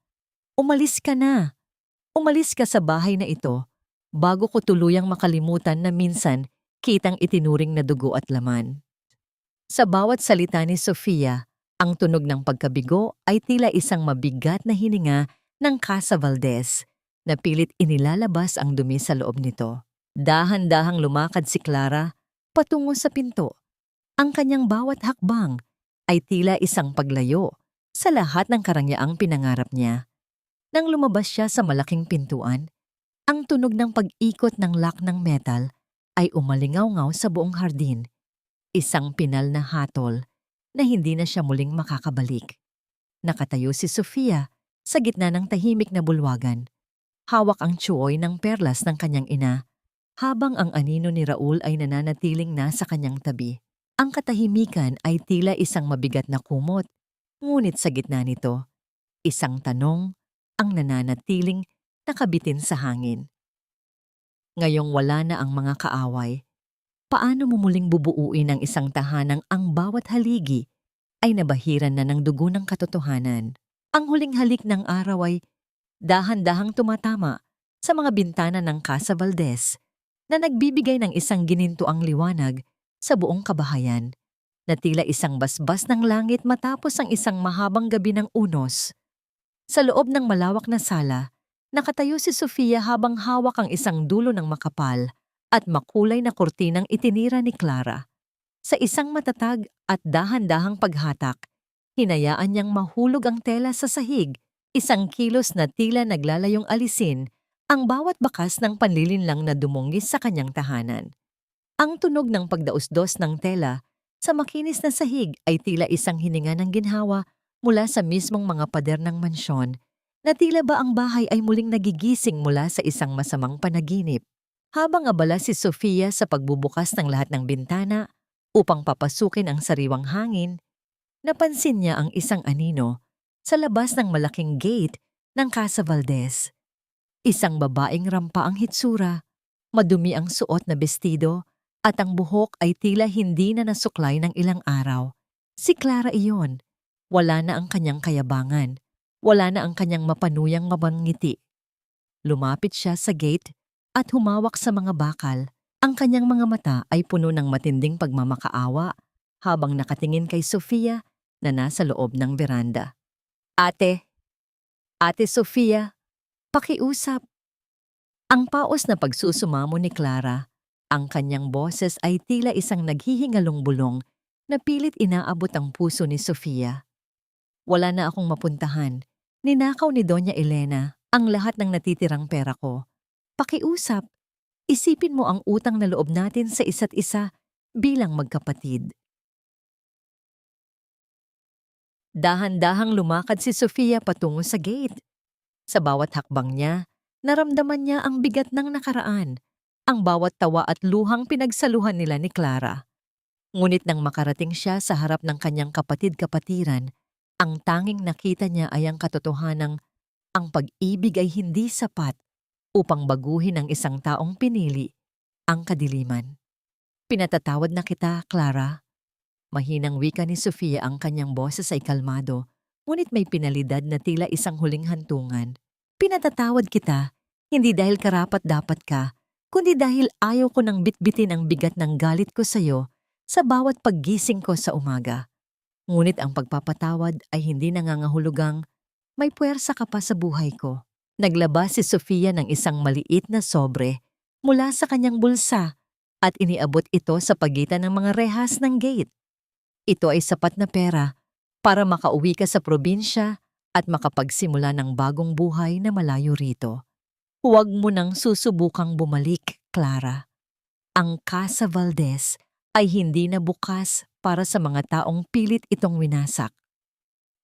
Umalis ka na. Umalis ka sa bahay na ito bago ko tuluyang makalimutan na minsan kitang itinuring na dugo at laman. Sa bawat salita ni Sofia, ang tunog ng pagkabigo ay tila isang mabigat na hininga ng Casa Valdez na pilit inilalabas ang dumi sa loob nito. Dahan-dahang lumakad si Clara patungo sa pinto. Ang kanyang bawat hakbang ay tila isang paglayo sa lahat ng karangyaang pinangarap niya. Nang lumabas siya sa malaking pintuan, ang tunog ng pag-ikot ng lock ng metal ay umalingaw-ngaw sa buong hardin. Isang pinal na hatol na hindi na siya muling makakabalik. Nakatayo si Sofia sa gitna ng tahimik na bulwagan. Hawak ang tsuoy ng perlas ng kanyang ina, habang ang anino ni Raul ay nananatiling nasa kanyang tabi. Ang katahimikan ay tila isang mabigat na kumot, ngunit sa gitna nito, isang tanong ang nananatiling nakabitin sa hangin. Ngayong wala na ang mga kaaway, paano mo muling bubuuin ang isang tahanang ang bawat haligi ay nabahiran na ng dugo ng katotohanan? Ang huling halik ng araw ay dahan-dahang tumatama sa mga bintana ng Casa Valdez na nagbibigay ng isang ginintuang liwanag sa buong kabahayan, na tila isang basbas ng langit matapos ang isang mahabang gabi ng unos. Sa loob ng malawak na sala, Nakatayo si Sofia habang hawak ang isang dulo ng makapal at makulay na kurtinang itinira ni Clara. Sa isang matatag at dahan-dahang paghatak, hinayaan niyang mahulog ang tela sa sahig, isang kilos na tila naglalayong alisin ang bawat bakas ng panlilinlang na dumungis sa kanyang tahanan. Ang tunog ng pagdausdos ng tela sa makinis na sahig ay tila isang hininga ng ginhawa mula sa mismong mga pader ng mansyon, na tila ba ang bahay ay muling nagigising mula sa isang masamang panaginip. Habang abala si Sofia sa pagbubukas ng lahat ng bintana upang papasukin ang sariwang hangin, napansin niya ang isang anino sa labas ng malaking gate ng Casa Valdez. Isang babaeng rampa ang hitsura, madumi ang suot na bestido at ang buhok ay tila hindi na nasuklay ng ilang araw. Si Clara iyon. Wala na ang kanyang kayabangan. Wala na ang kanyang mapanuyang mabangiti. Lumapit siya sa gate at humawak sa mga bakal. Ang kanyang mga mata ay puno ng matinding pagmamakaawa habang nakatingin kay Sofia na nasa loob ng beranda. Ate Sofia, pakiusap. Ang paos na pagsusumamo ni Clara, ang kanyang boses ay tila isang naghihingalong bulong na pilit inaabot ang puso ni Sofia. Wala na akong mapuntahan. Ninakaw ni Doña Elena ang lahat ng natitirang pera ko. Pakiusap, isipin mo ang utang na loob natin sa isa't isa bilang magkapatid. Dahan-dahang lumakad si Sofia patungo sa gate. Sa bawat hakbang niya, naramdaman niya ang bigat ng nakaraan, ang bawat tawa at luhang pinagsaluhan nila ni Clara. Ngunit nang makarating siya sa harap ng kanyang kapatid-kapatiran, ang tanging nakita niya ay ang katotohanang ang pag-ibig ay hindi sapat upang baguhin ang isang taong pinili, ang kadiliman. Pinatatawad na kita, Clara. Mahinang wika ni Sofia, ang kanyang boses ay kalmado, ngunit may pinalidad na tila isang huling hantungan. Pinatatawad kita, hindi dahil karapat-dapat ka, kundi dahil ayaw ko nang bitbitin ang bigat ng galit ko sa'yo sa bawat paggising ko sa umaga. Ngunit ang pagpapatawad ay hindi nangangahulugang may puwersa ka pa sa buhay ko. Naglabas si Sofia ng isang maliit na sobre mula sa kanyang bulsa at iniabot ito sa pagitan ng mga rehas ng gate. Ito ay sapat na pera para makauwi ka sa probinsya at makapagsimula ng bagong buhay na malayo rito. Huwag mo nang susubukang bumalik, Clara. Ang Casa Valdez ay hindi na bukas para sa mga taong pilit itong winasak.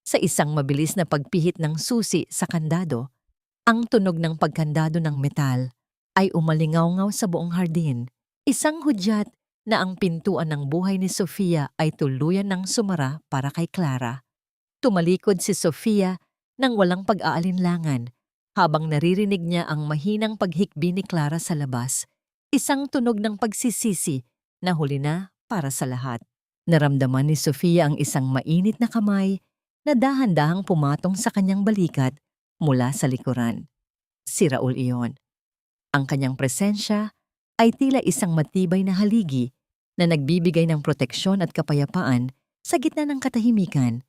Sa isang mabilis na pagpihit ng susi sa kandado, ang tunog ng pagkandado ng metal ay umalingaw-ngaw sa buong hardin, isang hudyat na ang pintuan ng buhay ni Sofia ay tuluyan ng sumara para kay Clara. Tumalikod si Sofia nang walang pag-aalinlangan habang naririnig niya ang mahinang paghikbi ni Clara sa labas, isang tunog ng pagsisisi na huli na para sa lahat. Naramdaman ni Sofia ang isang mainit na kamay na dahan-dahang pumatong sa kanyang balikat mula sa likuran. Si Raul iyon. Ang kanyang presensya ay tila isang matibay na haligi na nagbibigay ng proteksyon at kapayapaan sa gitna ng katahimikan.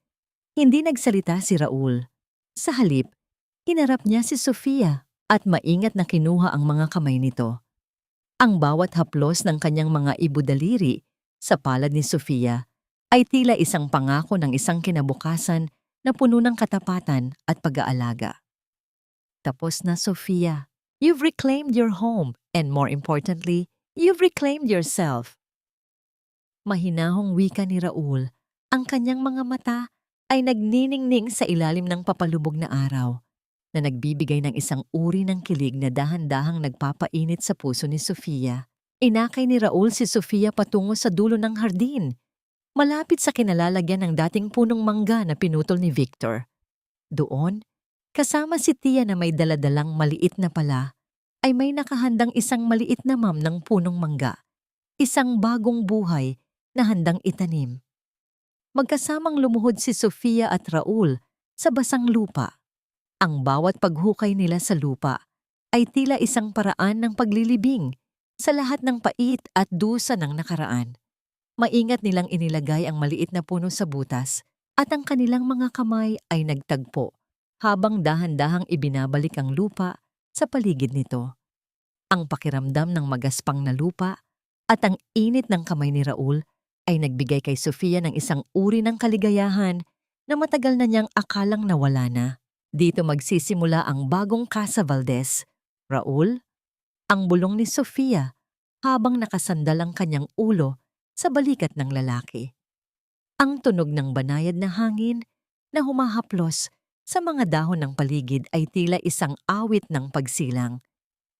Hindi nagsalita si Raul. Sa halip, hinarap niya si Sofia at maingat na kinuha ang mga kamay nito. Ang bawat haplos ng kanyang mga ibudaliri sa palad ni Sofia ay tila isang pangako ng isang kinabukasan na puno ng katapatan at pag-aalaga. Tapos na, Sofia. You've reclaimed your home and more importantly, you've reclaimed yourself. Mahinahong wika ni Raul, ang kanyang mga mata ay nagniningning sa ilalim ng papalubog na araw na nagbibigay ng isang uri ng kilig na dahan-dahang nagpapainit sa puso ni Sofia. Inakay ni Raul si Sofia patungo sa dulo ng hardin, malapit sa kinalalagyan ng dating punong mangga na pinutol ni Victor. Doon, kasama si Tia na may daladalang maliit na pala, ay may nakahandang isang maliit na mam ng punong mangga, isang bagong buhay na handang itanim. Magkasamang lumuhod si Sofia at Raul sa basang lupa. Ang bawat paghukay nila sa lupa ay tila isang paraan ng paglilibing sa lahat ng pait at dusa ng nakaraan. Maingat nilang inilagay ang maliit na puno sa butas at ang kanilang mga kamay ay nagtagpo habang dahan-dahang ibinabalik ang lupa sa paligid nito. Ang pakiramdam ng magaspang na lupa at ang init ng kamay ni Raul ay nagbigay kay Sofia ng isang uri ng kaligayahan na matagal na niyang akalang nawala na. Dito magsisimula ang bagong Casa Valdez. Raul, ang bulong ni Sofia habang nakasandal ang kanyang ulo sa balikat ng lalaki. Ang tunog ng banayad na hangin na humahaplos sa mga dahon ng paligid ay tila isang awit ng pagsilang.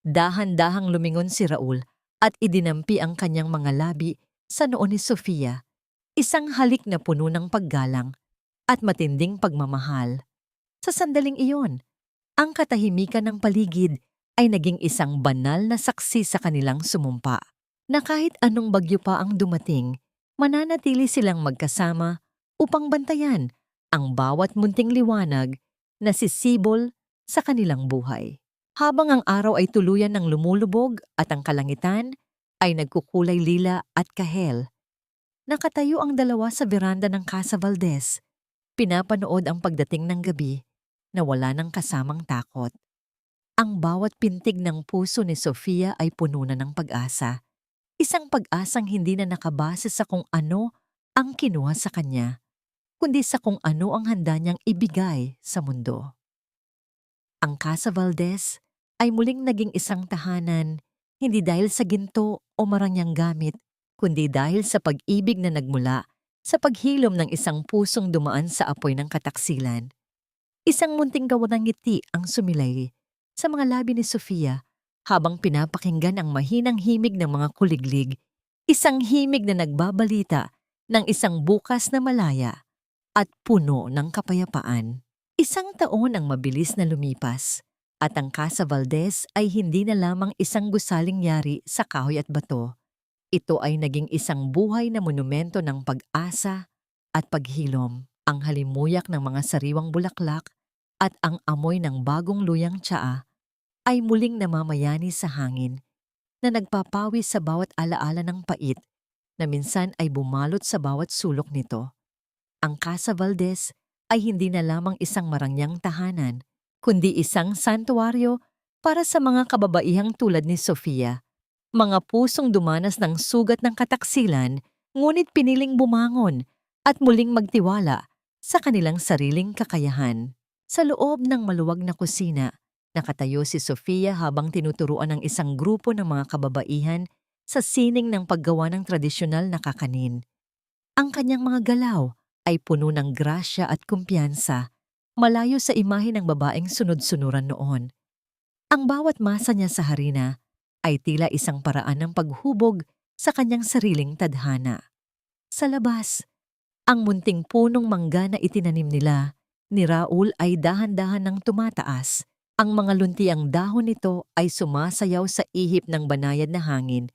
Dahan-dahang lumingon si Raul at idinampi ang kanyang mga labi sa noo ni Sofia, isang halik na puno ng paggalang at matinding pagmamahal. Sa sandaling iyon, ang katahimikan ng paligid ay naging isang banal na saksi sa kanilang sumumpa, na kahit anong bagyo pa ang dumating, mananatili silang magkasama upang bantayan ang bawat munting liwanag na sisibol sa kanilang buhay. Habang ang araw ay tuluyan ng lumulubog at ang kalangitan ay nagkukulay lila at kahel, nakatayo ang dalawa sa veranda ng Casa Valdez, pinapanood ang pagdating ng gabi na wala ng kasamang takot. Ang bawat pintig ng puso ni Sofia ay puno na ng pag-asa. Isang pag-asang hindi na nakabase sa kung ano ang kinuha sa kanya, kundi sa kung ano ang handa niyang ibigay sa mundo. Ang Casa Valdez ay muling naging isang tahanan, hindi dahil sa ginto o marangyang gamit, kundi dahil sa pag-ibig na nagmula sa paghilom ng isang pusong dumaan sa apoy ng kataksilan. Isang munting gawa ng ngiti ang sumilay sa mga labi ni Sofia habang pinapakinggan ang mahinang himig ng mga kuliglig, isang himig na nagbabalita ng isang bukas na malaya at puno ng kapayapaan. Isang taon ang mabilis na lumipas at ang Casa Valdez ay hindi na lamang isang gusaling yari sa kahoy at bato. Ito ay naging isang buhay na monumento ng pag-asa at paghilom. Ang halimuyak ng mga sariwang bulaklak at ang amoy ng bagong luyang tsaa ay muling namamayani sa hangin na nagpapawi sa bawat alaala ng pait na minsan ay bumalot sa bawat sulok nito. Ang Casa Valdez ay hindi na lamang isang marangyang tahanan, kundi isang santuaryo para sa mga kababaihang tulad ni Sofia, mga pusong dumanas ng sugat ng kataksilan ngunit piniling bumangon at muling magtiwala sa kanilang sariling kakayahan. Sa loob ng maluwag na kusina, nakatayo si Sofia habang tinuturuan ng isang grupo ng mga kababaihan sa sining ng paggawa ng tradisyonal na kakanin. Ang kanyang mga galaw ay puno ng grasya at kumpiyansa, malayo sa imahe ng babaeng sunod-sunuran noon. Ang bawat masa niya sa harina ay tila isang paraan ng paghubog sa kanyang sariling tadhana. Sa labas, ang munting punong mangga na itinanim nila ni Raul ay dahan-dahan ng tumataas. Ang mga luntiang dahon nito ay sumasayaw sa ihip ng banayad na hangin,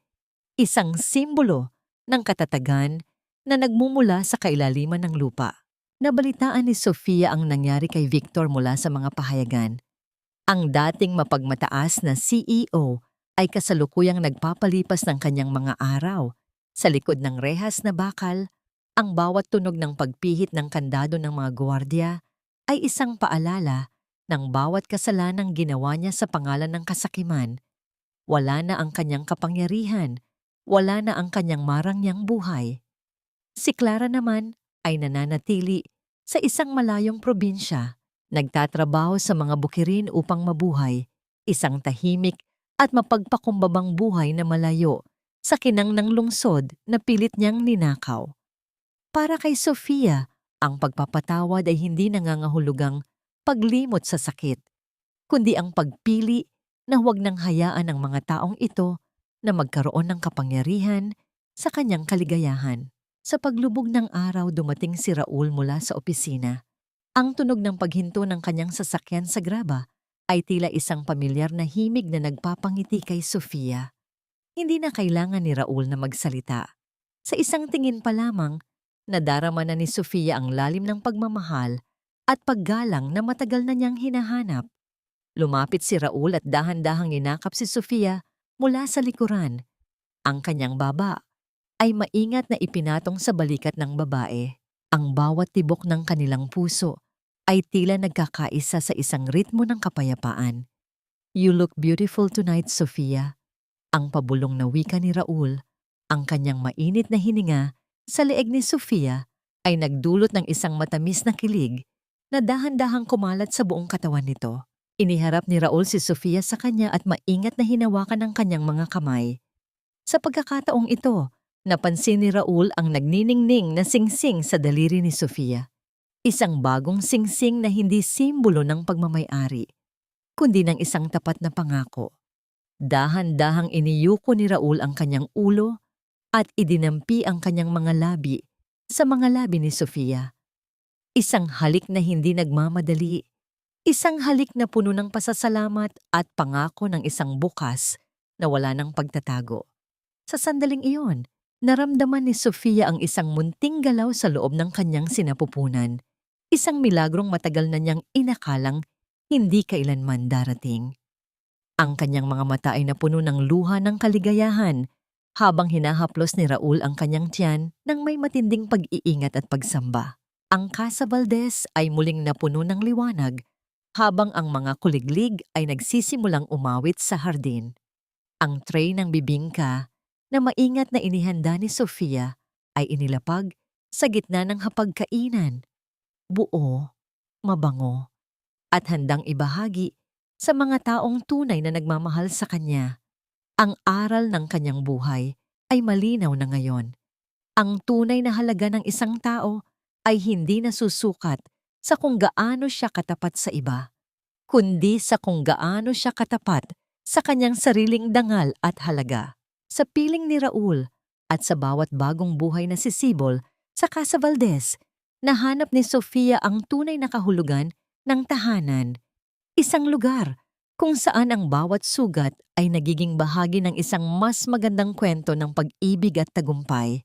isang simbolo ng katatagan na nagmumula sa kailaliman ng lupa. Nabalitaan ni Sofia ang nangyari kay Victor mula sa mga pahayagan. Ang dating mapagmataas na CEO ay kasalukuyang nagpapalipas ng kanyang mga araw. Sa likod ng rehas na bakal, ang bawat tunog ng pagpihit ng kandado ng mga gwardiya ay isang paalala ng bawat kasalanang ginawa niya sa pangalan ng kasakiman. Wala na ang kanyang kapangyarihan, wala na ang kanyang marangyang buhay. Si Clara naman ay nananatili sa isang malayong probinsya, nagtatrabaho sa mga bukirin upang mabuhay, isang tahimik at mapagpakumbabang buhay na malayo sa kinang ng lungsod na pilit niyang ninakaw. Para kay Sofia, ang pagpapatawad ay hindi nangangahulugang paglimot sa sakit, kundi ang pagpili na huwag nang hayaan ng mga taong ito na magkaroon ng kapangyarihan sa kanyang kaligayahan. Sa paglubog ng araw dumating si Raul mula sa opisina. Ang tunog ng paghinto ng kanyang sasakyan sa graba ay tila isang pamilyar na himig na nagpapangiti kay Sofia. Hindi na kailangan ni Raul na magsalita. Sa isang tingin pa lamang, nadarama na ni Sofia ang lalim ng pagmamahal at paggalang na matagal na niyang hinahanap. Lumapit si Raul at dahan-dahang inakap si Sofia mula sa likuran. Ang kanyang baba ay maingat na ipinatong sa balikat ng babae. Ang bawat tibok ng kanilang puso ay tila nagkakaisa sa isang ritmo ng kapayapaan. You look beautiful tonight, Sofia. Ang pabulong na wika ni Raul, ang kanyang mainit na hininga sa leeg ni Sofia ay nagdulot ng isang matamis na kilig na dahan-dahang kumalat sa buong katawan nito. Iniharap ni Raul si Sofia sa kanya at maingat na hinawakan ang kanyang mga kamay. Sa pagkakataong ito, napansin ni Raul ang nagniningning na singsing sa daliri ni Sofia. Isang bagong singsing na hindi simbolo ng pagmamay-ari, kundi ng isang tapat na pangako. Dahan-dahang iniyuko ni Raul ang kanyang ulo at idinampi ang kanyang mga labi sa mga labi ni Sofia. Isang halik na hindi nagmamadali, isang halik na puno ng pasasalamat at pangako ng isang bukas na wala ng pagtatago. Sa sandaling iyon, naramdaman ni Sofia ang isang munting galaw sa loob ng kanyang sinapupunan, isang milagrong matagal na niyang inakalang hindi kailanman darating. Ang kanyang mga mata ay napuno ng luha ng kaligayahan habang hinahaplos ni Raul ang kanyang tiyan ng may matinding pag-iingat at pagsamba. Ang Casa Valdez ay muling napuno ng liwanag habang ang mga kuliglig ay nagsisimulang umawit sa hardin. Ang tray ng bibingka na maingat na inihanda ni Sofia ay inilapag sa gitna ng hapagkainan, buo, mabango, at handang ibahagi sa mga taong tunay na nagmamahal sa kanya. Ang aral ng kanyang buhay ay malinaw na ngayon. Ang tunay na halaga ng isang tao ay hindi nasusukat sa kung gaano siya katapat sa iba, kundi sa kung gaano siya katapat sa kanyang sariling dangal at halaga. Sa piling ni Raul at sa bawat bagong buhay na sisibol sa Casa Valdez, nahanap ni Sofia ang tunay na kahulugan ng tahanan. Isang lugar kung saan ang bawat sugat ay nagiging bahagi ng isang mas magandang kwento ng pag-ibig at tagumpay.